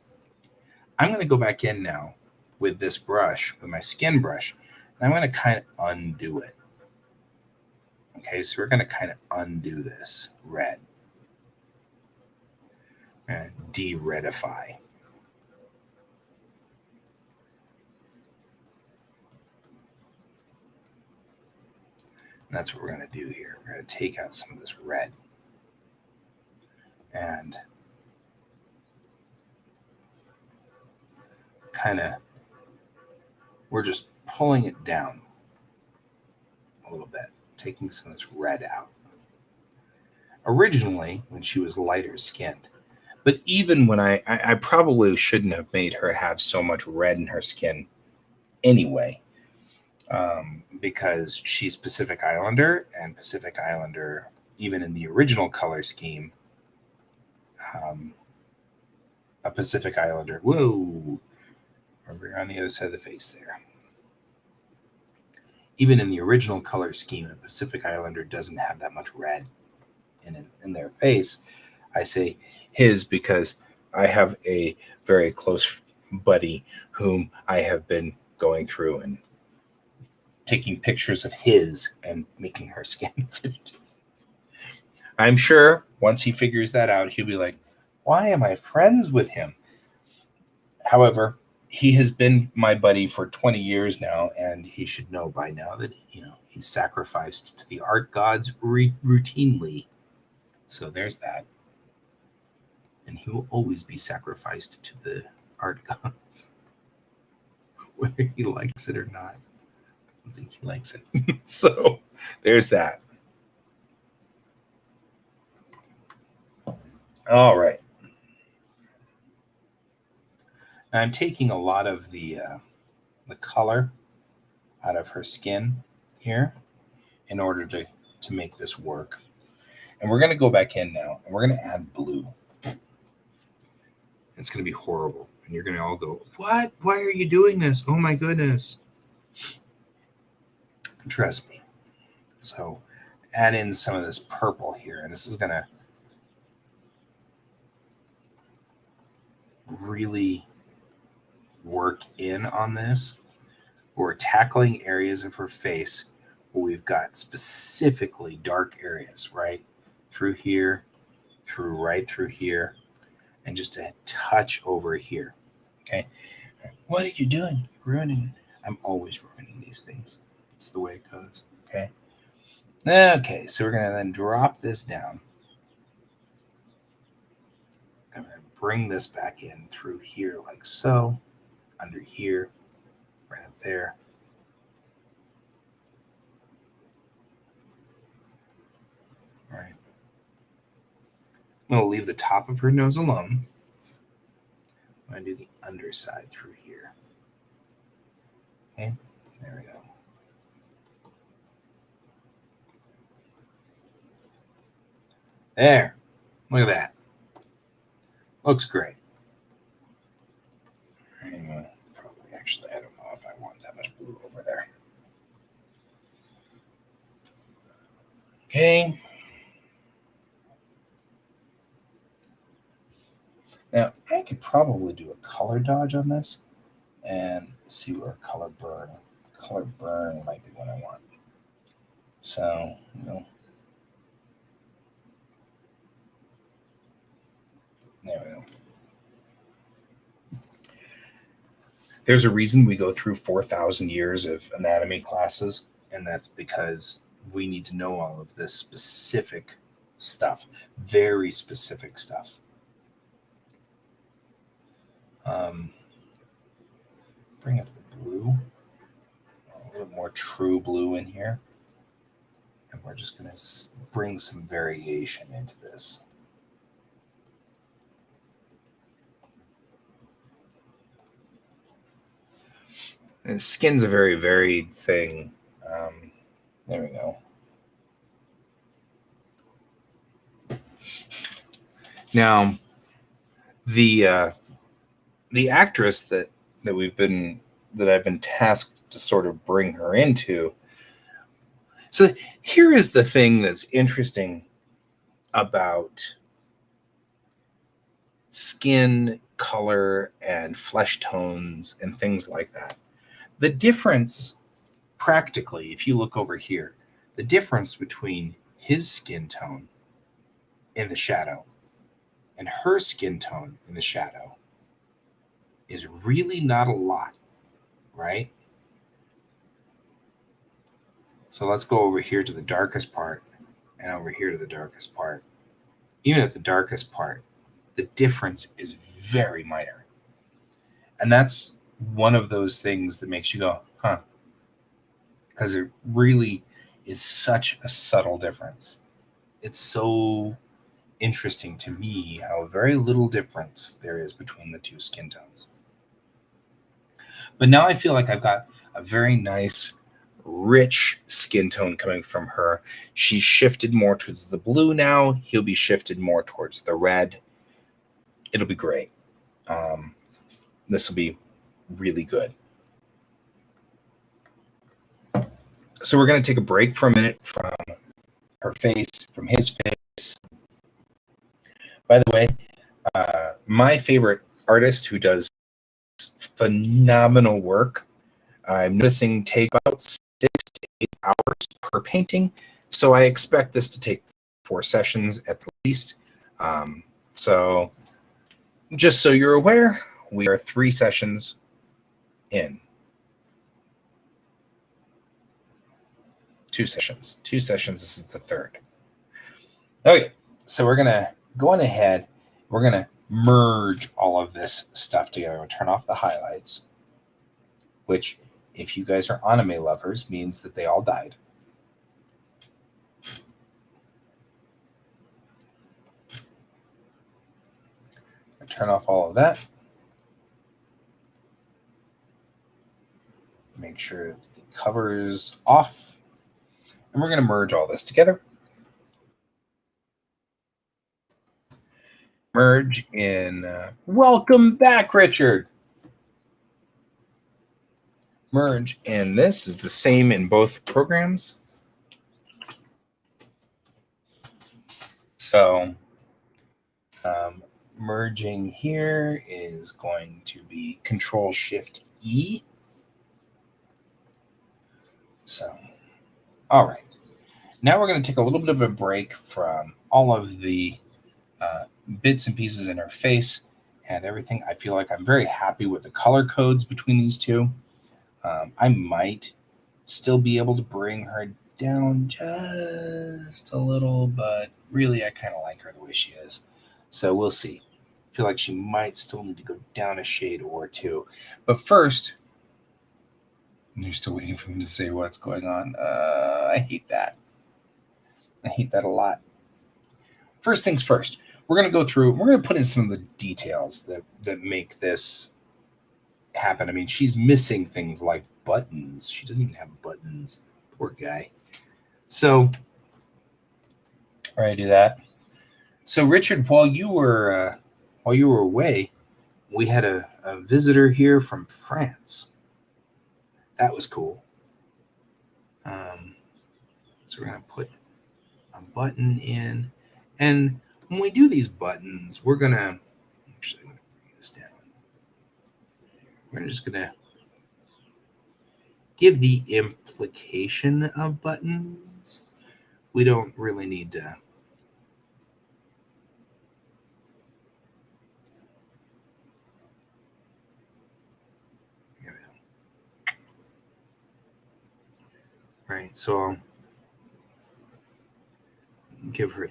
I'm going to go back in now with this brush, with my skin brush, and I'm going to kind of undo it. Okay, so we're going to kind of undo this red and de-redify. And that's what we're going to do here. We're going to take out some of this red. And kind of, we're just pulling it down a little bit, taking some of this red out. Originally, when she was lighter skinned, but even when I probably shouldn't have made her have so much red in her skin anyway, because she's Pacific Islander, and Pacific Islander, even in the original color scheme, a Pacific Islander, whoa, over on the other side of the face there. Even in the original color scheme, a Pacific Islander doesn't have that much red in their face. I say his because I have a very close buddy whom I have been going through and taking pictures of his and making her skin fit. I'm sure once he figures that out, he'll be like, why am I friends with him? However, he has been my buddy for 20 years now, and he should know by now that, he's sacrificed to the art gods routinely. So there's that. And he will always be sacrificed to the art gods, whether he likes it or not. I don't think he likes it. So there's that. All right. Now I'm taking a lot of the color out of her skin here in order to make this work. And we're going to go back in now, and we're going to add blue. It's going to be horrible. And you're going to all go, what? Why are you doing this? Oh, my goodness. Trust me. So add in some of this purple here, and this is going to really work in on this. We're tackling areas of her face where we've got specifically dark areas, right? Through here, right through here, and just a touch over here. Okay. What are you doing? Ruining it. I'm always ruining these things. It's the way it goes. Okay. Okay. So we're going to then drop this down. I'm going to bring this back in through here like so, under here, right up there. All right. I'm going to leave the top of her nose alone. I'm going to do the underside through here. Okay, there we go. There. Look at that. Looks great. Probably, actually, I don't know if I want that much blue over there. Okay. Now, I could probably do a color dodge on this and see where color burn. Color burn might be what I want. So, there we go. There's a reason we go through 4,000 years of anatomy classes, and that's because we need to know all of this specific stuff, very specific stuff. Bring up the blue, a little more true blue in here, and we're just going to bring some variation into this. And skin's a very varied thing. There we go. Now, the actress that I've been tasked to sort of bring her into. So here is the thing that's interesting about skin color and flesh tones and things like that. The difference, practically, if you look over here, the difference between his skin tone in the shadow and her skin tone in the shadow is really not a lot, right? So let's go over here to the darkest part and over here to the darkest part. Even at the darkest part, the difference is very minor. And that's one of those things that makes you go, huh? Because it really is such a subtle difference. It's so interesting to me how very little difference there is between the two skin tones. But now I feel like I've got a very nice, rich skin tone coming from her. She's shifted more towards the blue now. He'll be shifted more towards the red. It'll be great. This will be really good. So we're going to take a break for a minute from her face, from his face. By the way, my favorite artist who does phenomenal work, I'm noticing take about 6 to 8 hours per painting. So I expect this to take 4 sessions at least. So just so you're aware, we are 3 sessions in. 2 sessions. 2 sessions. This is the 3rd. Okay, so we're going to go on ahead. We're going to merge all of this stuff together. We'll turn off the highlights, which, if you guys are anime lovers, means that they all died. I'll turn off all of that. Make sure the cover is off. And we're going to merge all this together. Merge in. Welcome back, Richard. Merge in this is the same in both programs. So merging here is going to be Control Shift E. So, all right. Now we're going to take a little bit of a break from all of the bits and pieces in her face and everything. I feel like I'm very happy with the color codes between these two. I might still be able to bring her down just a little, but really I kind of like her the way she is. So we'll see. I feel like she might still need to go down a shade or two. But first, you're still waiting for them to say what's going on. I hate that. I hate that a lot. First things first, we're going to go through, we're going to put in some of the details that make this happen. I mean, she's missing things like buttons. She doesn't even have buttons. Poor guy. So, all right, do that. So, Richard, while you were away, we had a visitor here from France. That was cool. So we're going to put a button in, and when we do these buttons, we're going to actually I'm going to bring this down. We're just going to give the implication of buttons. We don't really need to. Right, so I'll give her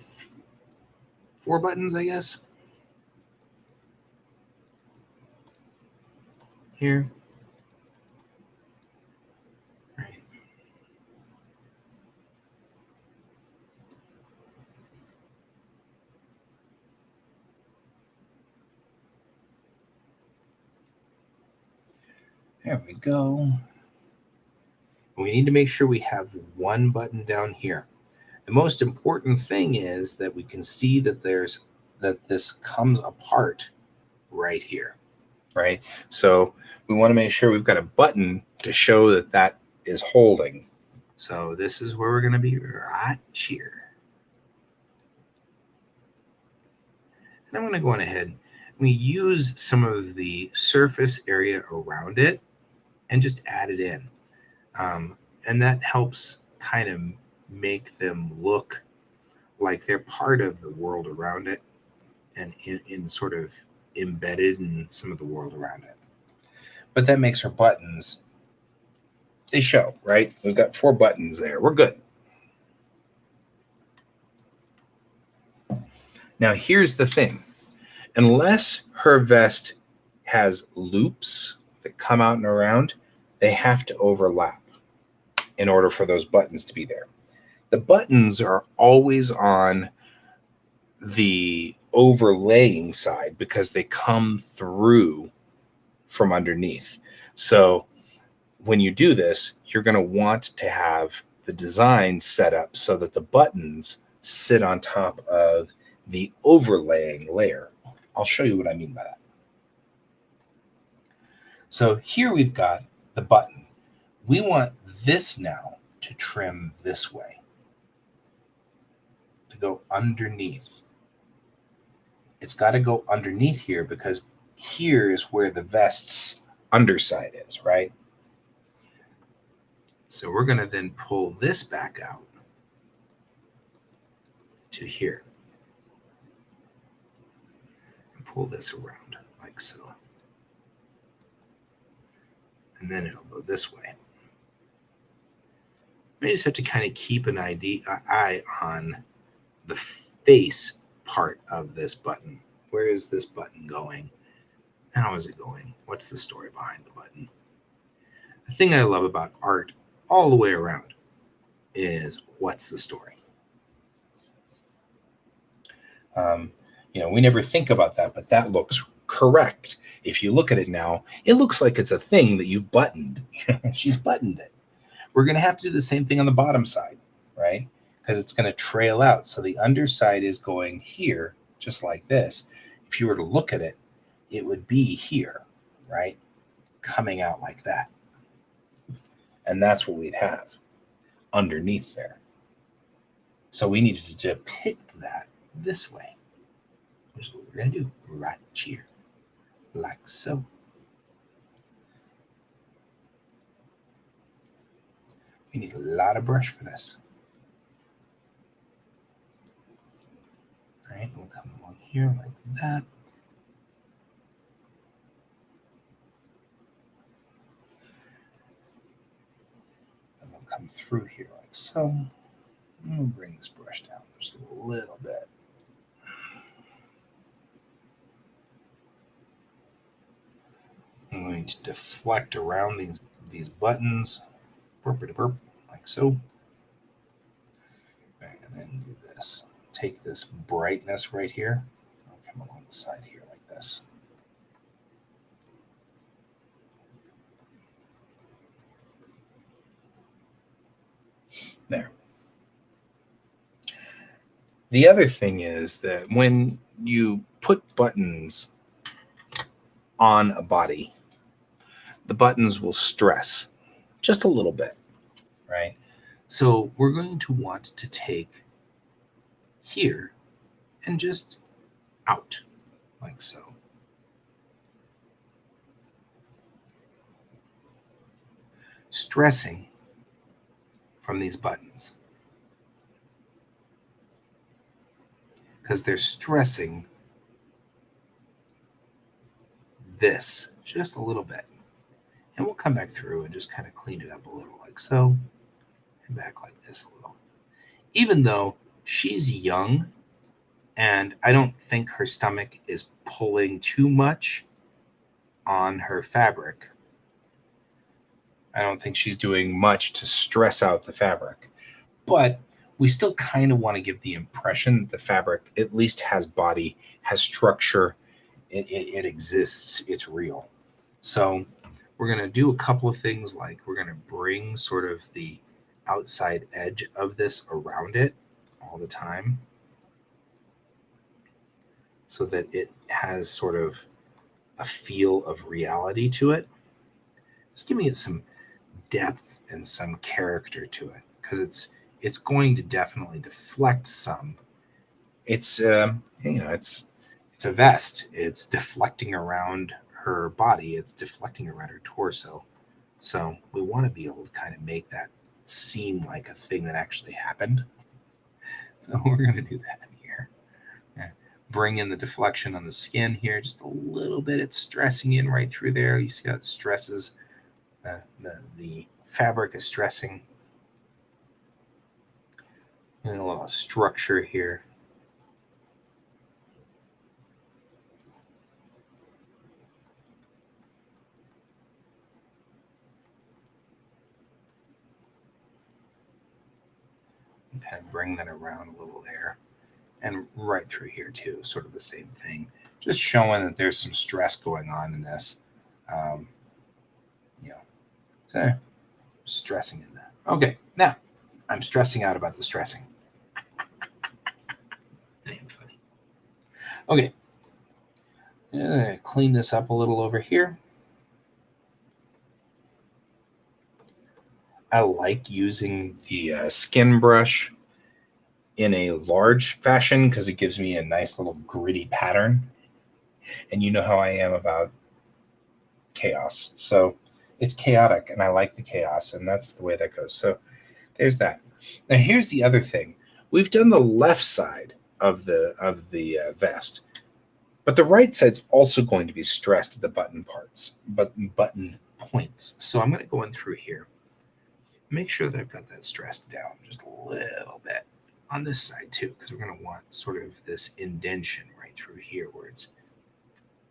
4 buttons, I guess. Here. Right. There we go. We need to make sure we have 1 button down here. The most important thing is that we can see that this comes apart right here, right? So we want to make sure we've got a button to show that is holding. So this is where we're going to be right here. And I'm going to go on ahead. We use some of the surface area around it and just add it in. And that helps kind of make them look like they're part of the world around it and in sort of embedded in some of the world around it. But that makes our buttons, they show, right? We've got 4 buttons there. We're good. Now, here's the thing. Unless her vest has loops that come out and around, they have to overlap in order for those buttons to be there. The buttons are always on the overlaying side because they come through from underneath. So when you do this, you're going to want to have the design set up so that the buttons sit on top of the overlaying layer. I'll show you what I mean by that. So here we've got the button. We want this now to trim this way, to go underneath. It's got to go underneath here because here is where the vest's underside is, right? So we're going to then pull this back out to here. And pull this around like so. And then it'll go this way. We just have to kind of keep an eye on the face part of this button. Where is this button going? How is it going? What's the story behind the button? The thing I love about art all the way around is what's the story? We never think about that, but that looks correct. If you look at it now, it looks like it's a thing that you've buttoned. She's buttoned it. We're going to have to do the same thing on the bottom side, right? Because it's going to trail out. So the underside is going here, just like this. If you were to look at it, it would be here, right? Coming out like that. And that's what we'd have underneath there. So we needed to depict that this way, which is what we're going to do right here, like so. We need a lot of brush for this. All right, we'll come along here like that. And we'll come through here like so. And we'll bring this brush down just a little bit. I'm going to deflect around these buttons, like so. And then do this. Take this brightness right here. I'll come along the side here like this. There. The other thing is that when you put buttons on a body, the buttons will stress just a little bit, right? So we're going to want to take here and just out like so. Stressing from these buttons, because they're stressing this just a little bit. And we'll come back through and just kind of clean it up a little like so, and back like this a little. Even though she's young and I don't think her stomach is pulling too much on her fabric, I don't think she's doing much to stress out the fabric, but we still kind of want to give the impression that the fabric at least has body, has structure, it exists, it's real. So we're going to do a couple of things, like we're going to bring sort of the outside edge of this around it all the time so that it has sort of a feel of reality to it. Just giving it some depth and some character to it, because it's going to definitely deflect some. It's it's a vest. It's deflecting around her body. It's deflecting around her torso. So we want to be able to kind of make that seem like a thing that actually happened. So we're going to do that here. Bring in the deflection on the skin here just a little bit. It's stressing in right through there. You see how it stresses. The fabric is stressing. And a little structure here. And kind of bring that around a little there. And right through here too, sort of the same thing. Just showing that there's some stress going on in this. So stressing in that. Okay, now I'm stressing out about the stressing. I am funny. Okay, clean this up a little over here. I like using the skin brush in a large fashion because it gives me a nice little gritty pattern. And you know how I am about chaos. So it's chaotic and I like the chaos, and that's the way that goes. So there's that. Now here's the other thing. We've done the left side of the vest, but the right side's also going to be stressed at the button parts, but button points. So I'm going to go in through here, make sure that I've got that stressed down just a little bit on this side too, because we're going to want sort of this indention right through here where it's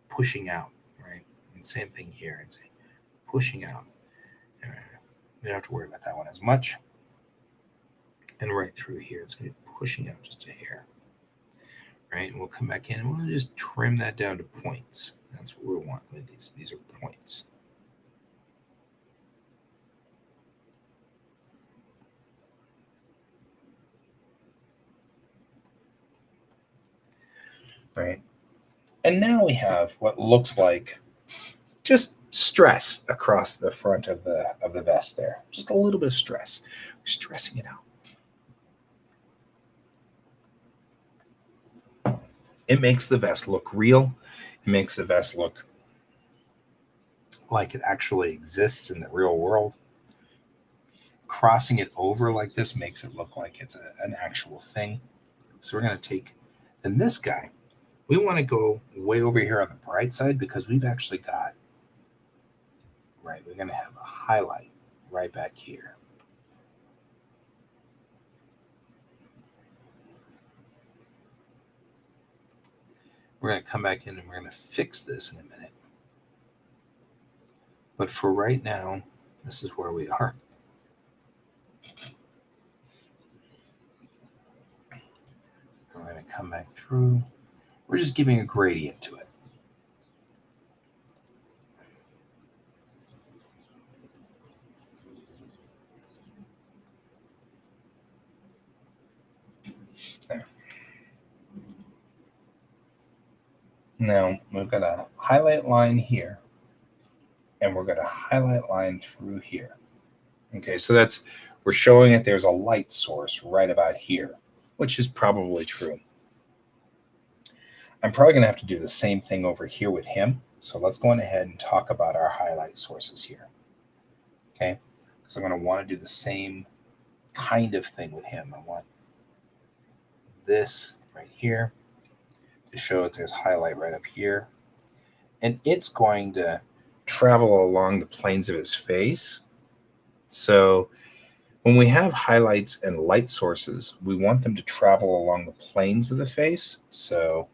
pushing out, right? And same thing here. It's pushing out. We don't have to worry about that one as much. And right through here, it's going to be pushing out just a hair. Right? And we'll come back in and we'll just trim that down to points. That's what we want with these. These are points. Right? And now we have what looks like just stress across the front of the vest there. Just a little bit of stress. We're stressing it out. It makes the vest look real. It makes the vest look like it actually exists in the real world. Crossing it over like this makes it look like it's an actual thing. So we're going to take, then this guy, we want to go way over here on the bright side because we've actually got, right, we're going to have a highlight right back here. We're going to come back in and we're going to fix this in a minute. But for right now, this is where we are. We're going to come back through. We're just giving a gradient to it. There. Now we've got a highlight line here, and we're going to highlight line through here. Okay, so that's, we're showing it there's a light source right about here, which is probably true. I'm probably going to have to do the same thing over here with him. So let's go on ahead and talk about our highlight sources here. Okay, because I'm going to want to do the same kind of thing with him. I want this right here to show that there's highlight right up here. And it's going to travel along the planes of his face. So when we have highlights and light sources, we want them to travel along the planes of the face. So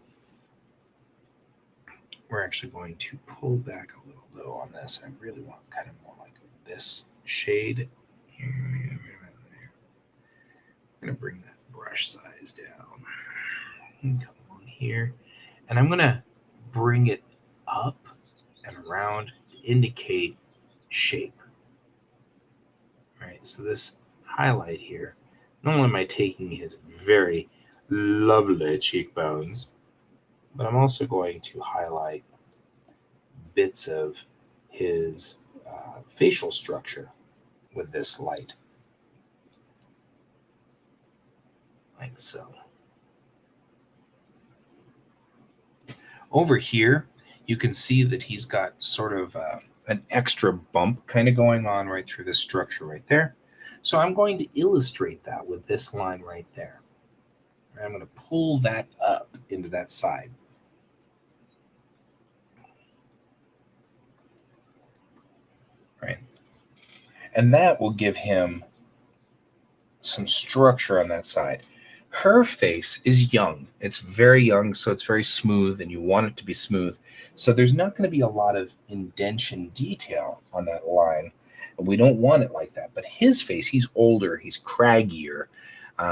we're actually going to pull back a little though on this. I really want kind of more like this shade here. I'm going to bring that brush size down and come along here. And I'm going to bring it up and around to indicate shape. All right, so this highlight here, not only am I taking his very lovely cheekbones, but I'm also going to highlight bits of his facial structure with this light. Like so. Over here, you can see that he's got sort of an extra bump kind of going on right through this structure right there. So I'm going to illustrate that with this line right there. And I'm going to pull that up into that side. Right. And that will give him some structure on that side. Her face is young. It's very young, so it's very smooth, and you want it to be smooth. So there's not going to be a lot of indentation detail on that line. And we don't want it like that. But his face, he's older, he's craggier.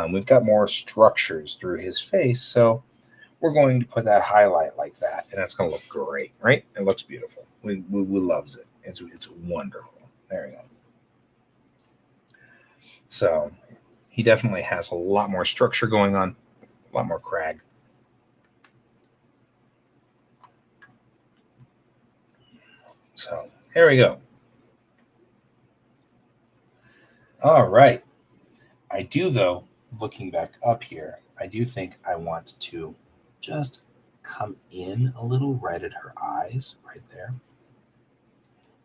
We've got more structures through his face. So we're going to put that highlight like that. And that's going to look great, right? It looks beautiful. We loves it. It's wonderful. There we go. So he definitely has a lot more structure going on, a lot more crag. So there we go. All right. I do, though, looking back up here, I do think I want to just come in a little right at her eyes, right there,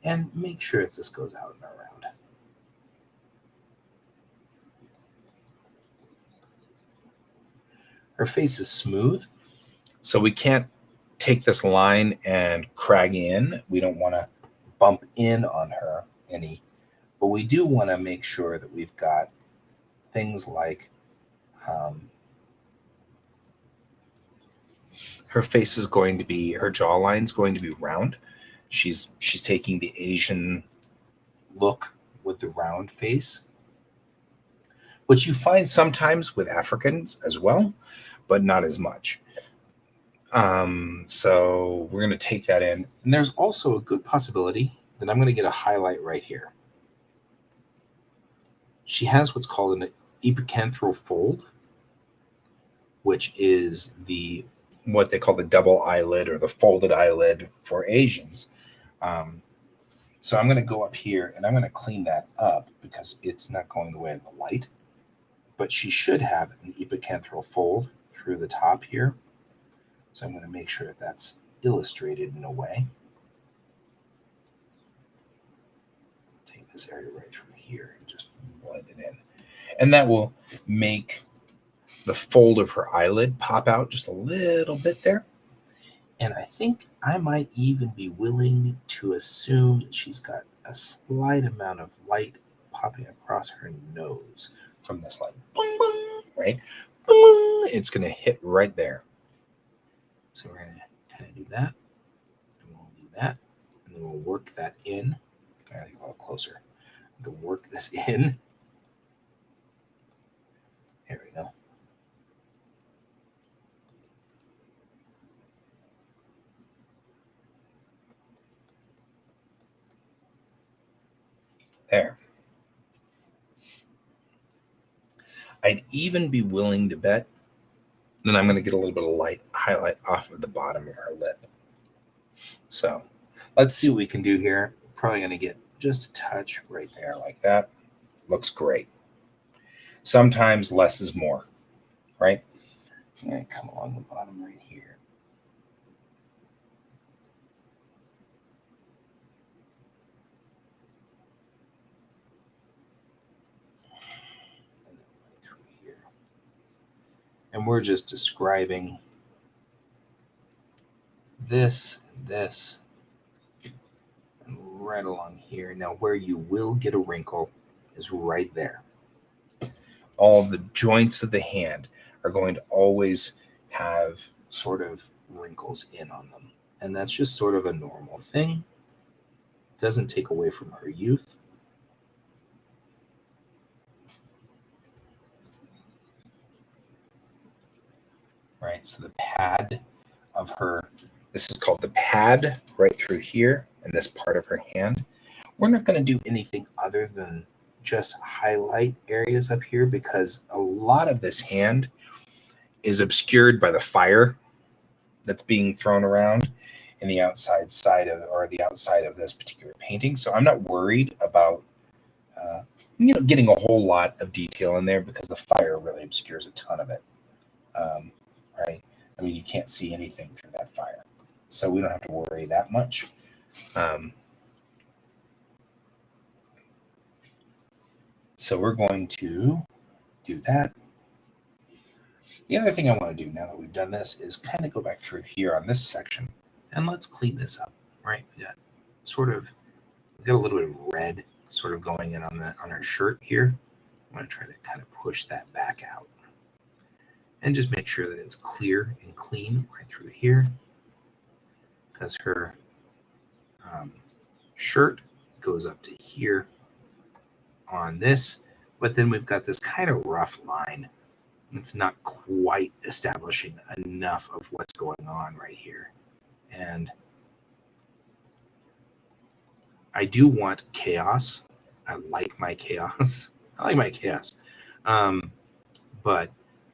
and make sure that this goes out and around. Her face is smooth, so we can't take this line and crag in. We don't want to bump in on her any, but we do want to make sure that we've got things like her face is going to be, her jawline's going to be round. She's taking the Asian look with the round face, which you find sometimes with Africans as well, but not as much. So we're going to take that in. And there's also a good possibility that I'm going to get a highlight right here. She has what's called an epicanthal fold, which is what they call the double eyelid or the folded eyelid for Asians. So I'm going to go up here and I'm going to clean that up because it's not going the way of the light. But she should have an epicanthal fold through the top here, So I'm going to make sure that that's illustrated in a way. Take this area right through here and just blend it in. And that will make the fold of her eyelid pop out just a little bit there. And I think I might even be willing to assume that she's got a slight amount of light popping across her nose from this light. Boing, boing, right? Boing, it's going to hit right there. So we're going to kind of do that. And we'll do that. And then we'll work that in. I gotta get a little closer. To work this in. There we go. There. I'd even be willing to bet that I'm going to get a little bit of light highlight off of the bottom of her lip. So let's see what we can do here. Probably going to get just a touch right there like that. Looks great. Sometimes less is more, right? I'm going to come along the bottom right here. And then right through here. And we're just describing this and this and right along here. Now where you will get a wrinkle is right there. All the joints of the hand are going to always have sort of wrinkles in on them. And that's just sort of a normal thing. Doesn't take away from her youth. Right, so the pad of her, this is called the pad right through here in this part of her hand. We're not going to do anything other than just highlight areas up here because a lot of this hand is obscured by the fire that's being thrown around in the outside side of, or the outside of this particular painting. So I'm not worried about, getting a whole lot of detail in there because the fire really obscures a ton of it. Right? I mean, you can't see anything through that fire. So we don't have to worry that much. So we're going to do that. The other thing I want to do now that we've done this is kind of go back through here on this section and let's clean this up, right? We got a little bit of red sort of going in on our shirt here. I'm going to try to kind of push that back out and just make sure that it's clear and clean right through here because her shirt goes up to here on this, but then we've got this kind of rough line. It's not quite establishing enough of what's going on right here. And I do want chaos. I like my chaos. But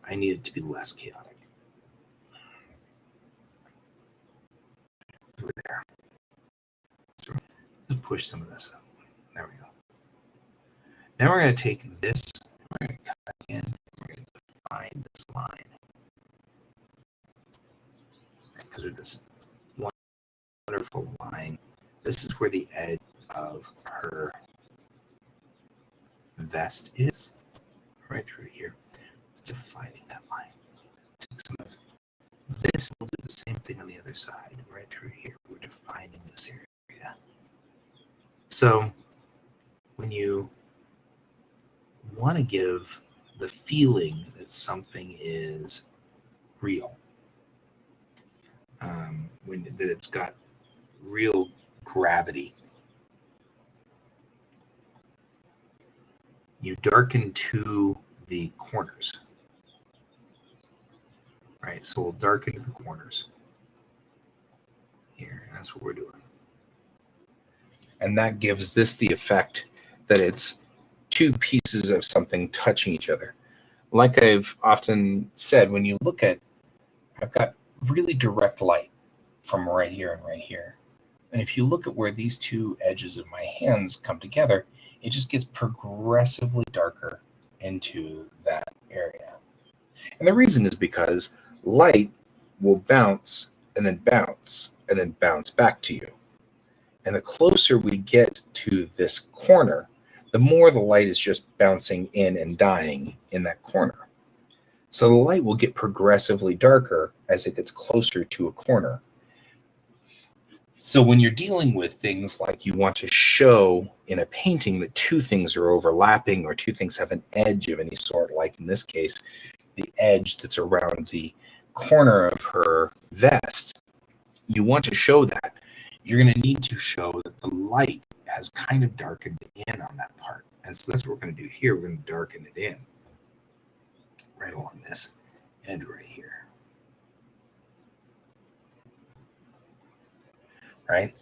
I need it to be less chaotic. Through there. So just push some of this up. There we go. Now we're going to take this, we're going to cut in, we're going to define this line. Because of this wonderful line, this is where the edge of her vest is, right through here. Defining that line. Take some of this, we'll do the same thing on the other side, right through here. We're defining this area. So when you want to give the feeling that something is real, that it's got real gravity, you darken to the corners. Right, so we'll darken to the corners here. That's what we're doing. And that gives this the effect that it's two pieces of something touching each other. Like I've often said, when you look at, I've got really direct light from right here and right here. And if you look at where these two edges of my hands come together, it just gets progressively darker into that area. And the reason is because light will bounce and then bounce and then bounce back to you. And the closer we get to this corner, the more the light is just bouncing in and dying in that corner. So the light will get progressively darker as it gets closer to a corner. So when you're dealing with things like you want to show in a painting that two things are overlapping or two things have an edge of any sort, like in this case, the edge that's around the corner of her vest, you want to show that. You're going to need to show that the light has kind of darkened in on that part. And so that's what we're going to do here. We're going to darken it in right along this edge right here. Right?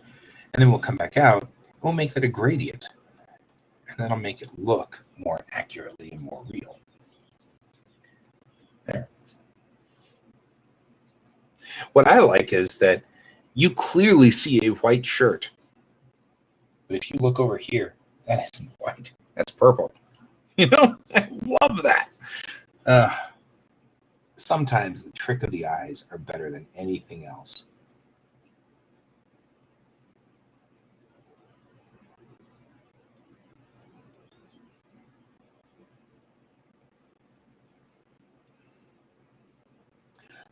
And then we'll come back out. We'll make that a gradient. And that'll make it look more accurately and more real. There. What I like is that you clearly see a white shirt. But if you look over here, that isn't white. That's purple. You know, I love that. Sometimes the trick of the eyes are better than anything else.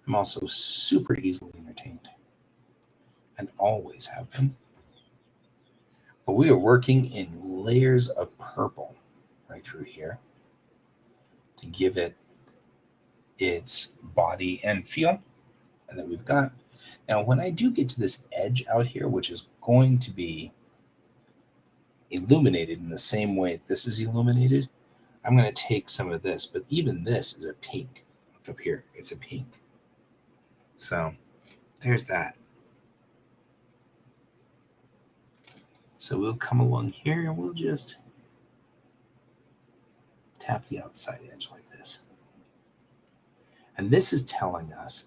I'm also super easily entertained and always have been. But we are working in layers of purple right through here to give it its body and feel. And then we've got, now when I do get to this edge out here, which is going to be illuminated in the same way this is illuminated, I'm going to take some of this, but even this is a pink. Look up here, it's a pink. So there's that. So we'll come along here and we'll just tap the outside edge like this. And this is telling us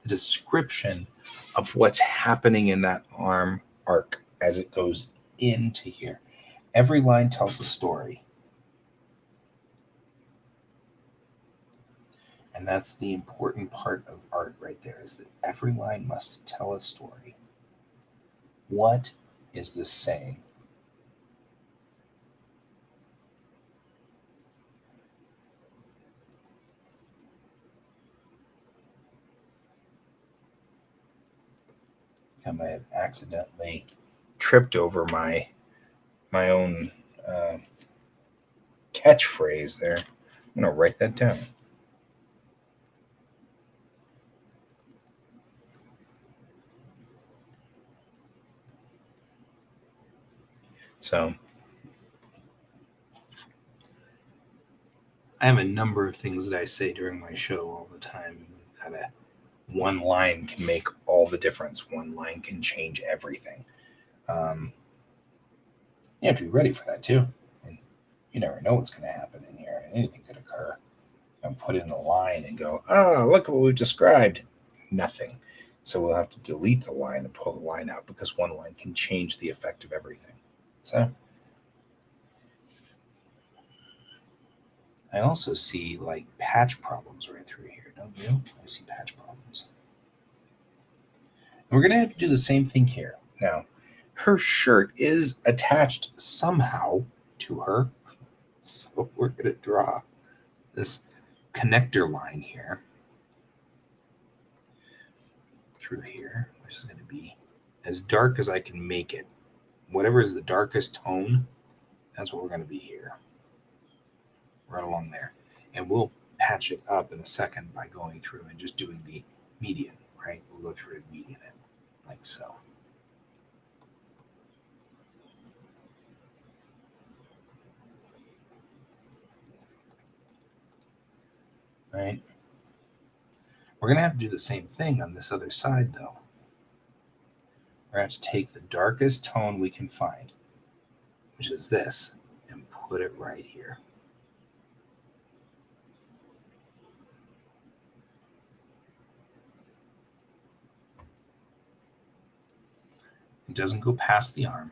the description of what's happening in that arm arc as it goes into here. Every line tells a story. And that's the important part of art right there, is that every line must tell a story. What is this saying? I might have accidentally tripped over my own catchphrase there. I'm going to write that down. So I have a number of things that I say during my show all the time. That one line can make all the difference. One line can change everything. You have to be ready for that too. And you never know what's going to happen in here. Anything could occur. And put in a line and go, look at what we've described. Nothing. So we'll have to delete the line and pull the line out because one line can change the effect of everything. So I also see like patch problems right through here, don't you? I see patch problems. And we're going to have to do the same thing here. Now, her shirt is attached somehow to her. So we're going to draw this connector line here through here, which is going to be as dark as I can make it. Whatever is the darkest tone, that's what we're going to be here. Right along there. And we'll patch it up in a second by going through and just doing the median, right? We'll go through and median it like so. Right? We're going to have to do the same thing on this other side, though. We're going to have to take the darkest tone we can find, which is this, and put it right here. It doesn't go past the arm.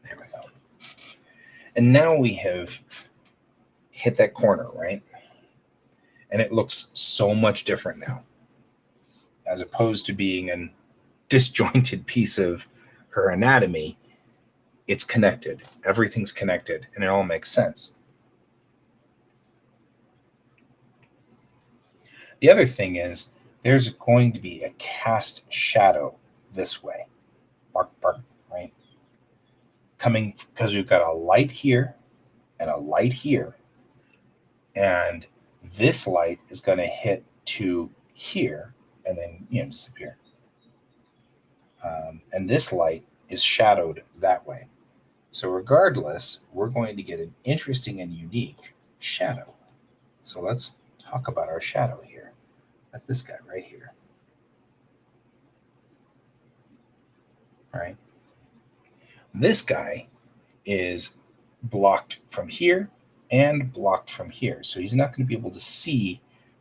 There we go. And now we have hit that corner, right? And it looks so much different now, as opposed to being a disjointed piece of her anatomy. It's connected. Everything's connected, and it all makes sense. The other thing is there's going to be a cast shadow this way. Bark, bark, right? Coming because we've got a light here and a light here. And this light is going to hit to here and then disappear. And this light is shadowed that way. So regardless, we're going to get an interesting and unique shadow. So let's talk about our shadow here. That's this guy right here. All right. This guy is blocked from here and blocked from here. So he's not going to be able to see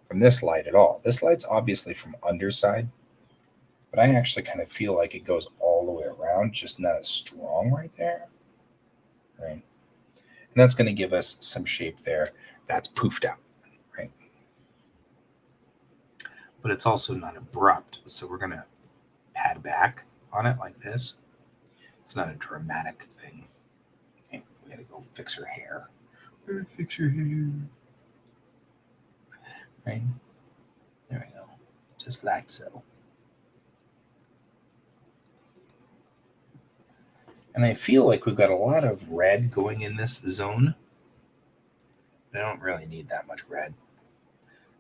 from this light at all. This light's obviously from underside, but I actually kind of feel like it goes all the way around, just not as strong right there. Right. And that's going to give us some shape there that's poofed out, right? But it's also not abrupt. So we're going to pad back on it like this. It's not a dramatic thing. Okay, we got to go fix her hair. Fix her hair. Right? There we go. Just like so. And I feel like we've got a lot of red going in this zone. But I don't really need that much red.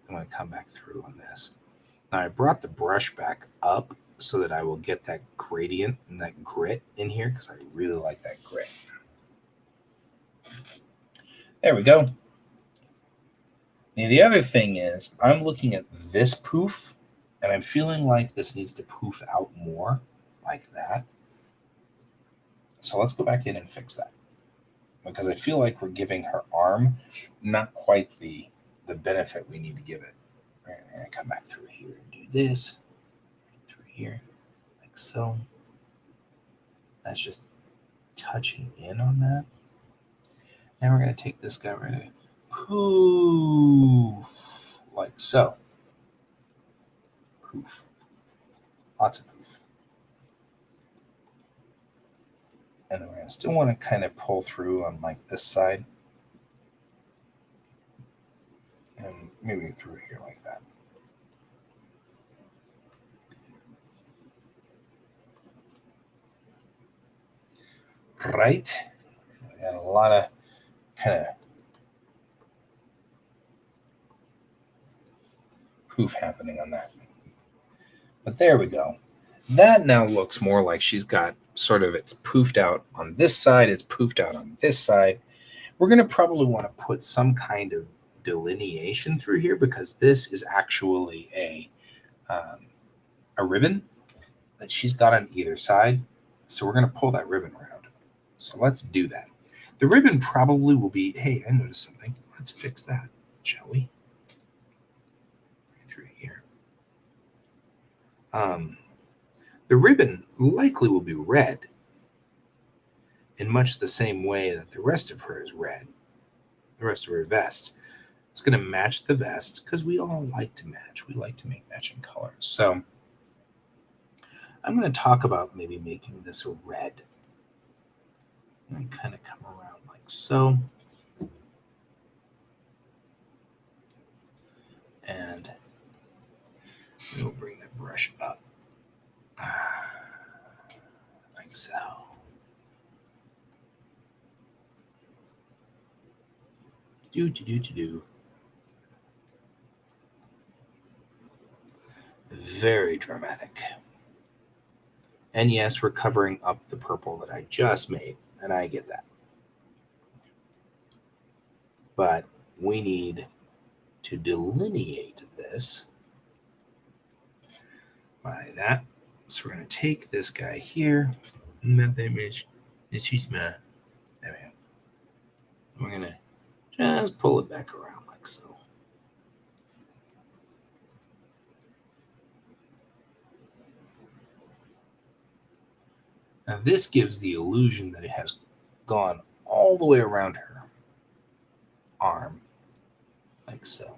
I'm going to come back through on this. Now I brought the brush back up so that I will get that gradient and that grit in here because I really like that grit. There we go. Now the other thing is I'm looking at this poof and I'm feeling like this needs to poof out more like that. So let's go back in and fix that because I feel like we're giving her arm not quite the benefit we need to give it. Right, I'm going to come back through here and do this. Through here, like so. That's just touching in on that. Now we're going to take this guy right away. Poof. Like so. Poof. Lots of poof. And then we're going to still want to kind of pull through on like this side. And maybe through here like that. Right? We got a lot of kind of poof happening on that. But there we go. That now looks more like she's got sort of, it's poofed out on this side, it's poofed out on this side. We're going to probably want to put some kind of delineation through here because this is actually a ribbon that she's got on either side. So we're going to pull that ribbon around. So let's do that. The ribbon probably will be, hey, I noticed something. Let's fix that, shall we? Right through here. The ribbon likely will be red in much the same way that the rest of her is red. The rest of her vest. It's going to match the vest because we all like to match. We like to make matching colors. So I'm going to talk about maybe making this a red. And kind of come around like so. And we'll bring the brush up. Like so. Do. Very dramatic. And yes, we're covering up the purple that I just made, and I get that. But we need to delineate this by that. So we're going to take this guy here. There we go. We're going to just pull it back around like so. Now this gives the illusion that it has gone all all the way around her arm, like so.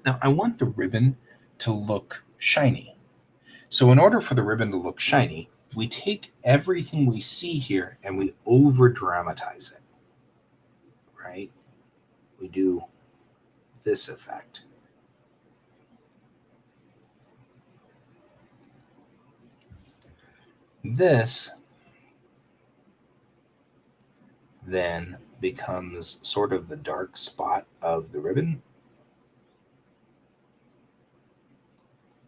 Now, I want the ribbon to look shiny. So in order for the ribbon to look shiny, we take everything we see here and we over dramatize it, right? We do this effect. This then becomes sort of the dark spot of the ribbon.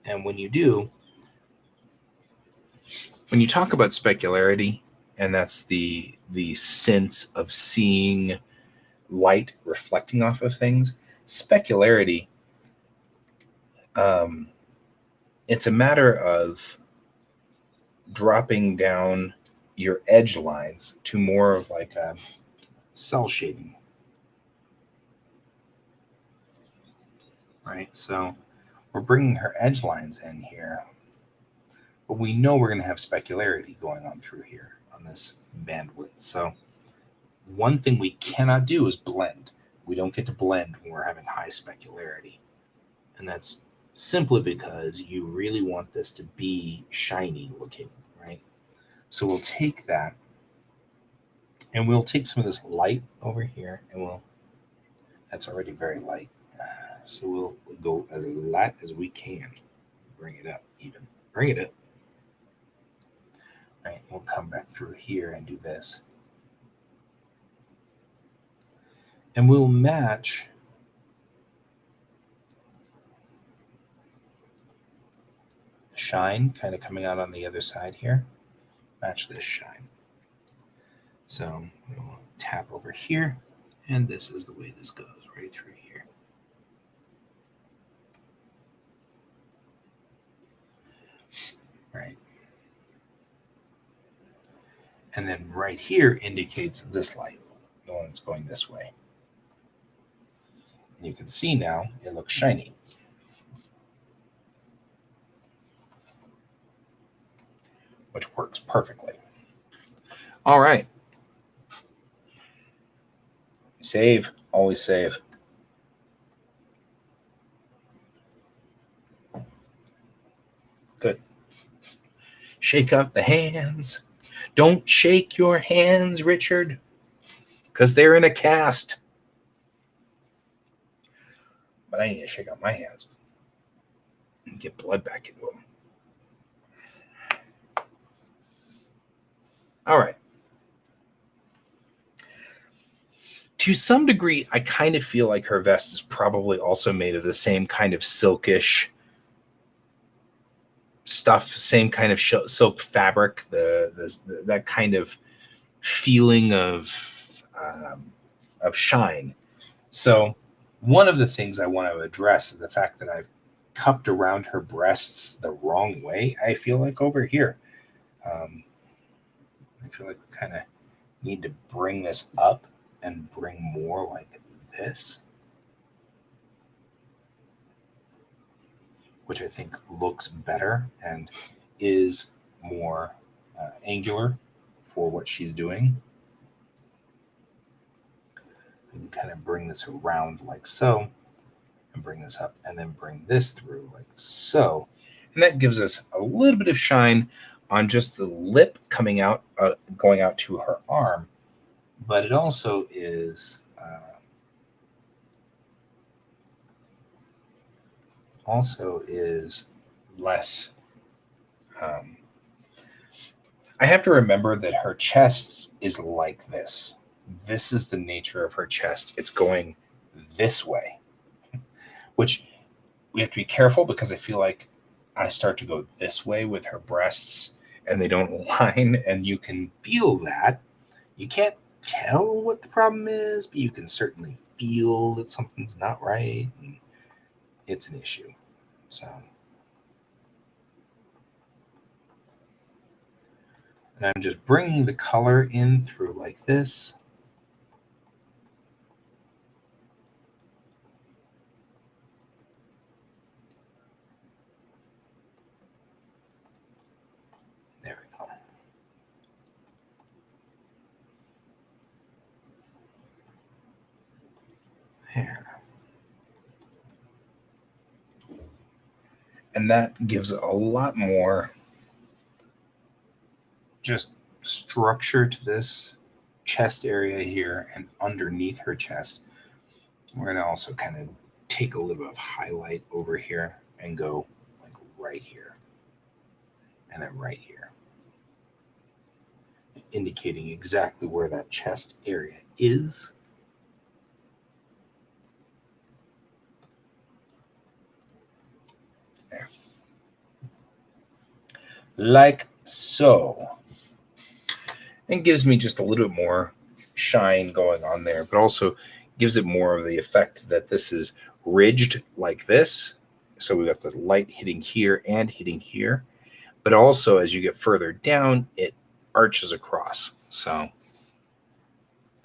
And when you do, when you talk about specularity, and that's the sense of seeing light reflecting off of things, specularity, it's a matter of dropping down your edge lines to more of like a cell shading, right? So we're bringing her edge lines in here, but we know we're going to have specularity going on through here on this bandwidth. So one thing we cannot do is blend. We don't get to blend when we're having high specularity. And that's simply because you really want this to be shiny looking, right? So we'll take that and we'll take some of this light over here and that's already very light. So we'll go as light as we can. Bring it up even. Bring it up. Right, we'll come back through here and do this. And we'll match shine kind of coming out on the other side here. Match this shine. So we'll tap over here, and this is the way this goes, right through here. Right. And then right here indicates this light, the one that's going this way. And you can see now it looks shiny. Which works perfectly. All right. Save. Always save. Good. Shake up the hands. Don't shake your hands, Richard, because they're in a cast. But I need to shake out my hands and get blood back into them. All right. To some degree, I kind of feel like her vest is probably also made of the same kind of silkish stuff, same kind of silk fabric, that kind of feeling of shine. So one of the things I want to address is the fact that I've cupped around her breasts the wrong way. I feel like over here. I feel like we kind of need to bring this up and bring more like this, which I think looks better and is more angular for what she's doing. We can kind of bring this around like so, and bring this up, and then bring this through like so. And that gives us a little bit of shine on just the lip coming out, going out to her arm. But it also is less. I have to remember that her chest is like this. This is the nature of her chest. It's going this way, which we have to be careful because I feel like I start to go this way with her breasts and they don't align, and you can feel that. You can't tell what the problem is, but you can certainly feel that something's not right, and it's an issue. So, and I'm just bringing the color in through like this. There. And that gives a lot more just structure to this chest area here and underneath her chest. We're going to also kind of take a little bit of highlight over here and go like right here and then right here, indicating exactly where that chest area is. There. Like so. And gives me just a little bit more shine going on there, but also gives it more of the effect that this is ridged like this. So we got the light hitting here and hitting here, but also as you get further down, it arches across. So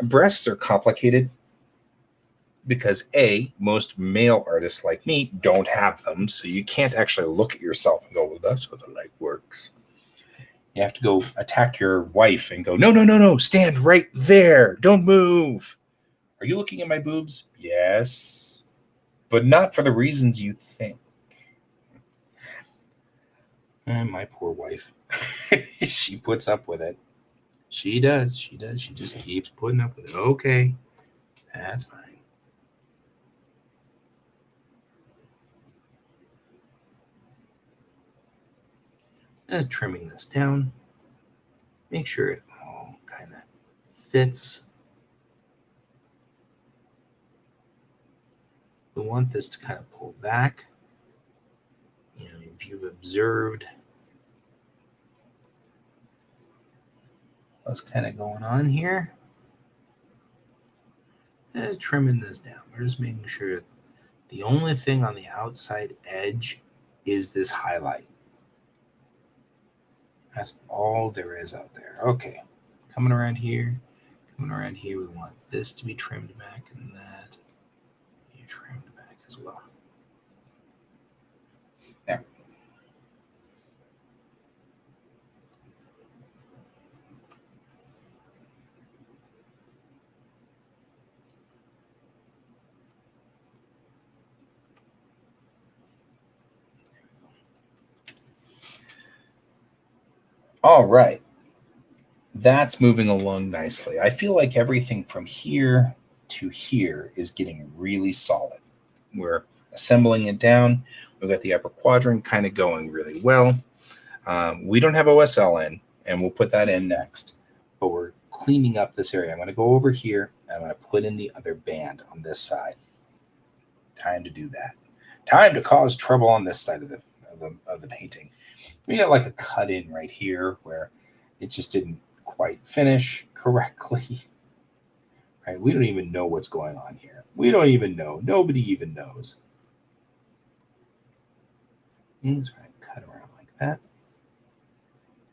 breasts are complicated because most male artists like me don't have them. So you can't actually look at yourself and go, well, that's how the light works. You have to go attack your wife and go, no, no, no, no, stand right there. Don't move. Are you looking at my boobs? Yes, but not for the reasons you think. And my poor wife, she puts up with it. She does. She does. She just keeps putting up with it. Okay, that's fine. Trimming this down. Make sure it all kind of fits. We want this to kind of pull back. You know, if you've observed what's kind of going on here, trimming this down. We're just making sure the only thing on the outside edge is this highlight. That's all there is out there. Okay, coming around here, we want this to be trimmed back and that be trimmed back as well. There. All right. That's moving along nicely. I feel like everything from here to here is getting really solid. We're assembling it down. We've got the upper quadrant kind of going really well. We don't have OSL in, and we'll put that in next. But we're cleaning up this area. I'm going to go over here, and I'm going to put in the other band on this side. Time to do that. Time to cause trouble on this side of the painting. We got like a cut in right here where it just didn't quite finish correctly. Right? We don't even know what's going on here. We don't even know. Nobody even knows. And so I'm going to cut around like that.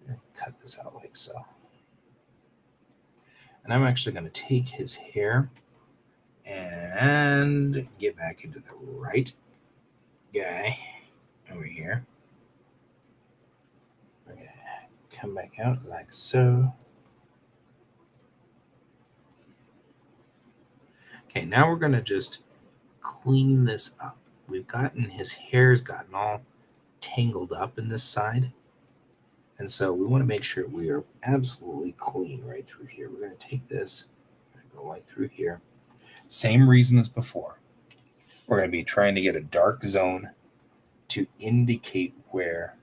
And cut this out like so. And I'm actually going to take his hair and get back into the right guy over here. We're going to come back out like so. Okay, now we're going to just clean this up. We've gotten his hair's gotten all tangled up in this side. And so we want to make sure we are absolutely clean right through here. We're going to take this, go right through here. Same reason as before. We're going to be trying to get a dark zone to indicate where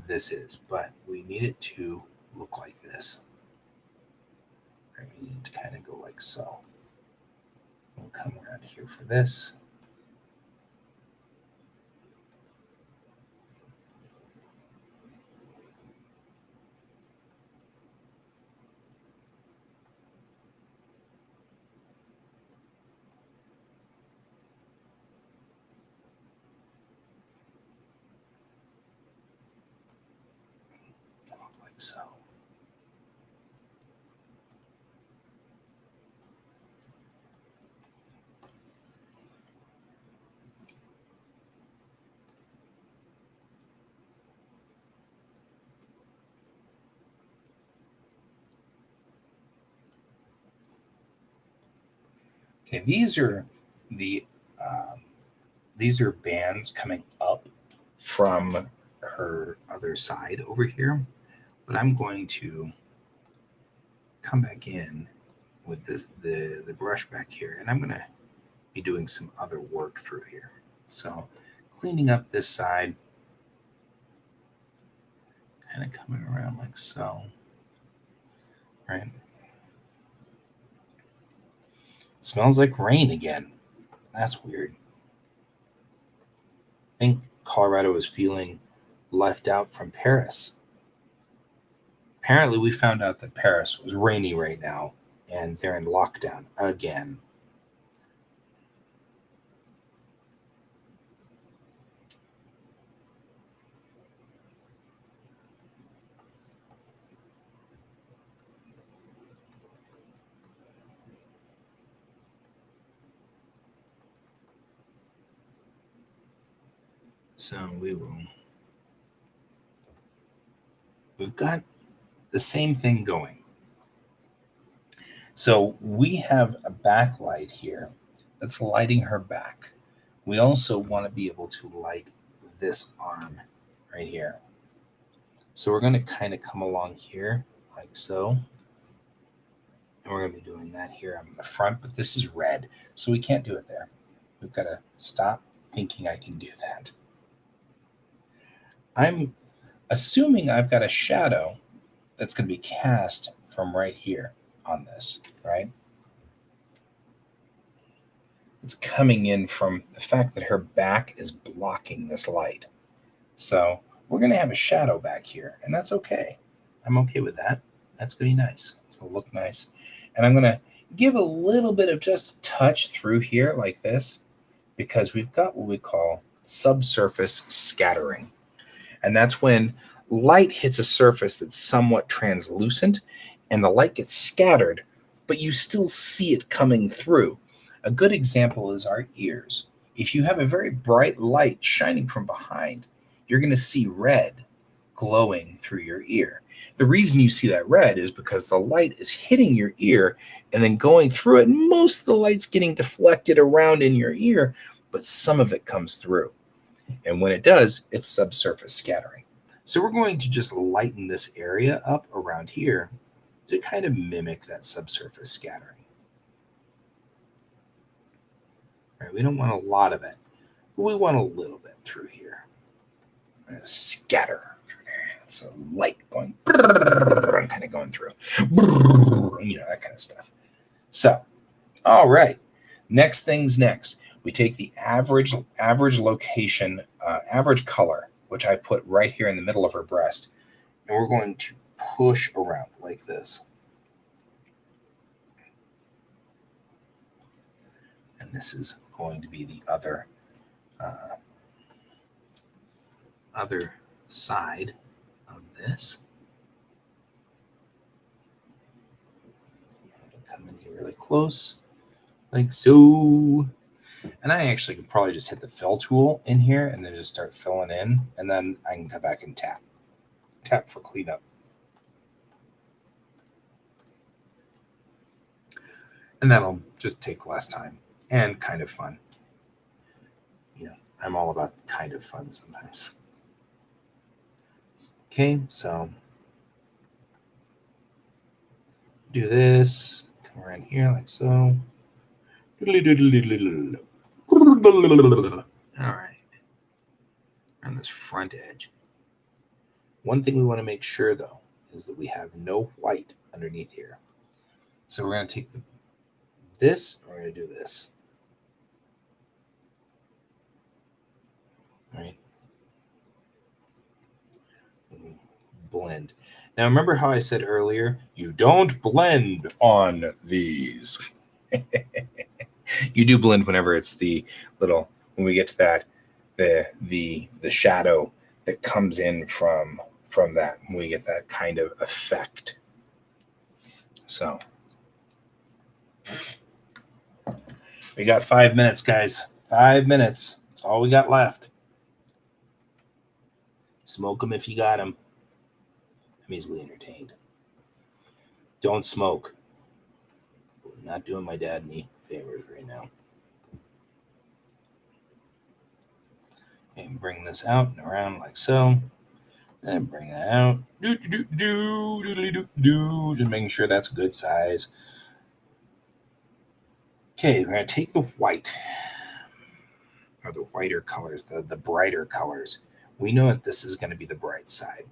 this is, but we need it to look like this. And we need to kind of go like so. We'll come around here for this. Like so. Okay, these are the these are bands coming up from her other side over here, but I'm going to come back in with this the brush back here, and I'm going to be doing some other work through here. So cleaning up this side, kind of coming around like so, right? It smells like rain again. That's weird. I think Colorado is feeling left out from Paris. Apparently, we found out that Paris was rainy right now, and they're in lockdown again. So we've got the same thing going. So we have a backlight here that's lighting her back. We also want to be able to light this arm right here. So we're going to kind of come along here like so. And we're going to be doing that here on the front, but this is red, so we can't do it there. We've got to stop thinking I can do that. I'm assuming I've got a shadow that's going to be cast from right here on this, right? It's coming in from the fact that her back is blocking this light. So we're going to have a shadow back here, and that's okay. I'm okay with that. That's going to be nice. It's going to look nice. And I'm going to give a little bit of just a touch through here like this, because we've got what we call subsurface scattering. And that's when light hits a surface that's somewhat translucent and the light gets scattered, but you still see it coming through. A good example is our ears. If you have a very bright light shining from behind, you're going to see red glowing through your ear. The reason you see that red is because the light is hitting your ear and then going through it. Most of the light's getting deflected around in your ear, but some of it comes through. And when it does, it's subsurface scattering. So we're going to just lighten this area up around here to kind of mimic that subsurface scattering. All right, we don't want a lot of it, but we want a little bit through here. We're going to scatter through there. It's a light going, kind of going through, that kind of stuff. So, all right, next things next. We take the average location, average color, which I put right here in the middle of her breast, and we're going to push around like this. And this is going to be the other side of this. Come in here really close, like so. And I actually could probably just hit the fill tool in here and then just start filling in. And then I can come back and tap for cleanup. And that'll just take less time and kind of fun. I'm all about kind of fun sometimes. Okay, so do this, come around here like so. All right, on this front edge. One thing we want to make sure, though, is that we have no white underneath here. So we're going to take this, and we're going to do this. All right. Blend. Now, remember how I said earlier, you don't blend on these. You do blend whenever it's the little, when we get to that, the shadow that comes in from that, when we get that kind of effect. So we got 5 minutes, guys. 5 minutes. That's all we got left. Smoke them if you got them. I'm easily entertained. Don't smoke. I'm not doing my dad any favors right now. And bring this out and around like so. And bring that out. Just making sure that's a good size. Okay, we're going to take the white, or the whiter colors, the brighter colors. We know that this is going to be the bright side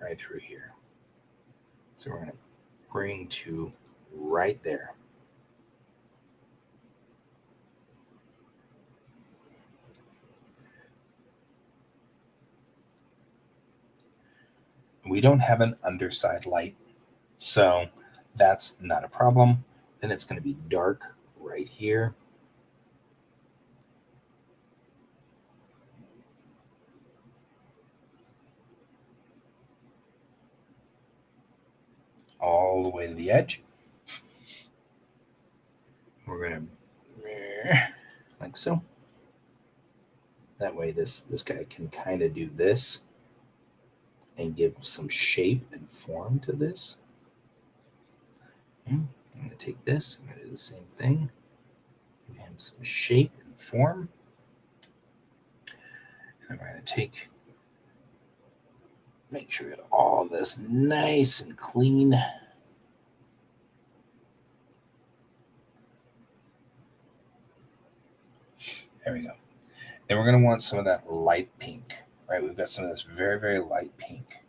right through here. So we're going to bring to right there. We don't have an underside light, so that's not a problem. Then it's going to be dark right here. All the way to the edge. We're going to, like so. That way this guy can kind of do this and give some shape and form to this. I'm going to take this, I'm going to do the same thing. Give him some shape and form. And we're going to make sure we get all this nice and clean. There we go. Then we're going to want some of that light pink, right? We've got some of this very, very light pink.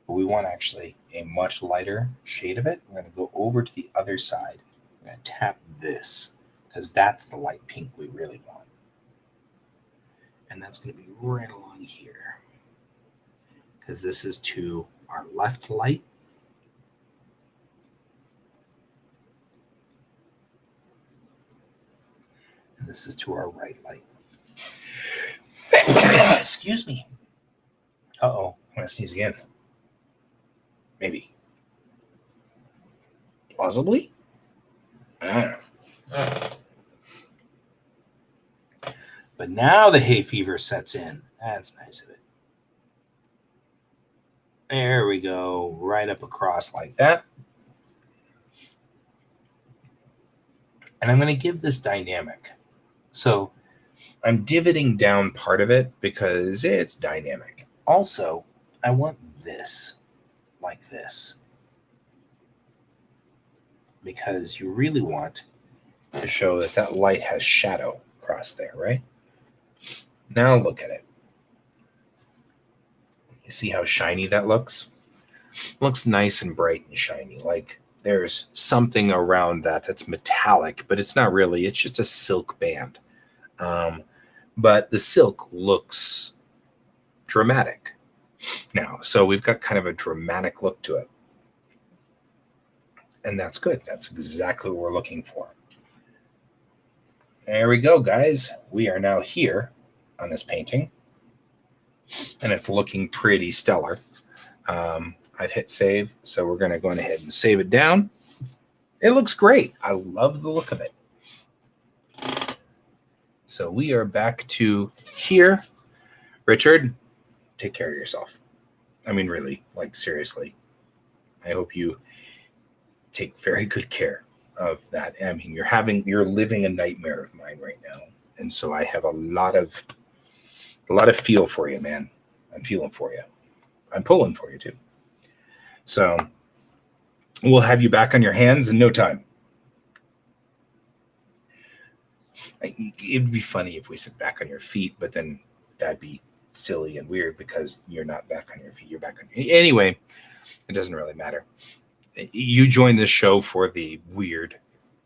But we want actually a much lighter shade of it. We're going to go over to the other side. We're going to tap this because that's the light pink we really want. And that's going to be right along here because this is to our left light. And this is to our right light. Excuse me. Uh-oh, I'm going to sneeze again. Maybe. Plausibly? I don't know. But now the hay fever sets in. That's nice of it. There we go. Right up across like that. And I'm going to give this dynamic. So I'm divoting down part of it because it's dynamic. Also, I want this like this because you really want to show that that light has shadow across there, right? Now look at it. You see how shiny that looks? It looks nice and bright and shiny. Like there's something around that that's metallic, but it's not really. It's just a silk band. But the silk looks dramatic now. So we've got kind of a dramatic look to it. And that's good. That's exactly what we're looking for. There we go, guys. We are now here on this painting. And it's looking pretty stellar. I've hit save, so we're going to go ahead and save it down. It looks great. I love the look of it. So we are back to here. Richard, take care of yourself. I mean, really, like seriously. I hope you take very good care of that. I mean, you're living a nightmare of mine right now. And so I have a lot of feel for you, man. I'm feeling for you. I'm pulling for you too. So we'll have you back on your hands in no time. It'd be funny if we sit back on your feet, but then that'd be silly and weird because you're not back on your feet. You're back on anyway. It doesn't really matter. You joined this show for the weird,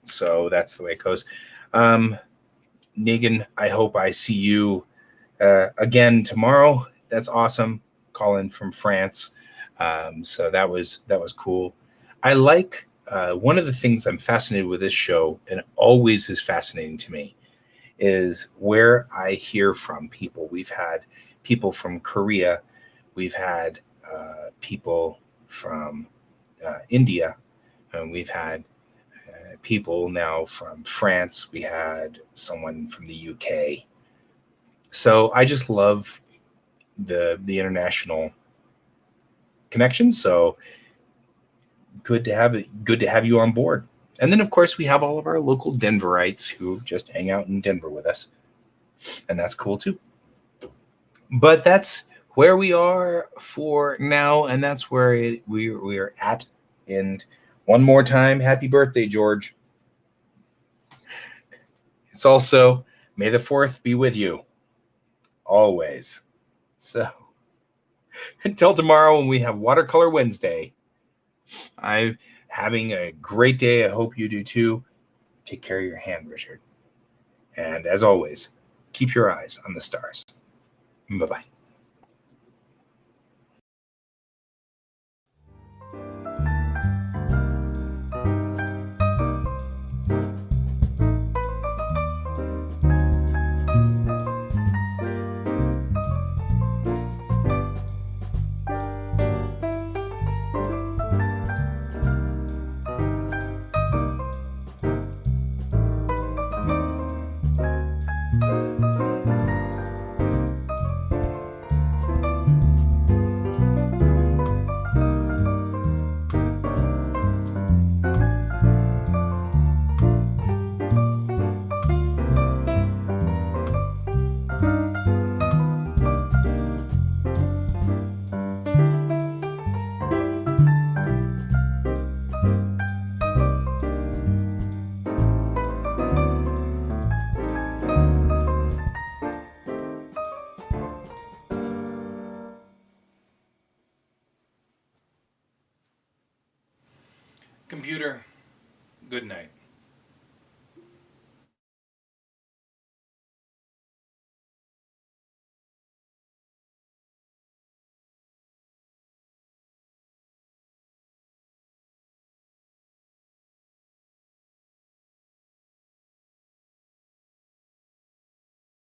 so that's the way it goes. Negan, I hope I see you again tomorrow. That's awesome. Calling from France. So that was cool. I like one of the things I'm fascinated with this show, and always is fascinating to me, is where I hear from people. We've had people from Korea. We've had people from India. And we've had people now from France. We had someone from the UK. So I just love the international connection. So good to have you on board. And then of course we have all of our local Denverites who just hang out in Denver with us. And that's cool too. But that's where we are for now, and that's where we are at. And one more time, happy birthday, George. It's also May the 4th be with you always. So until tomorrow when we have Watercolor Wednesday, I'm having a great day. I hope you do too. Take care of your hand, Richard. And as always, keep your eyes on the stars. Bye-bye.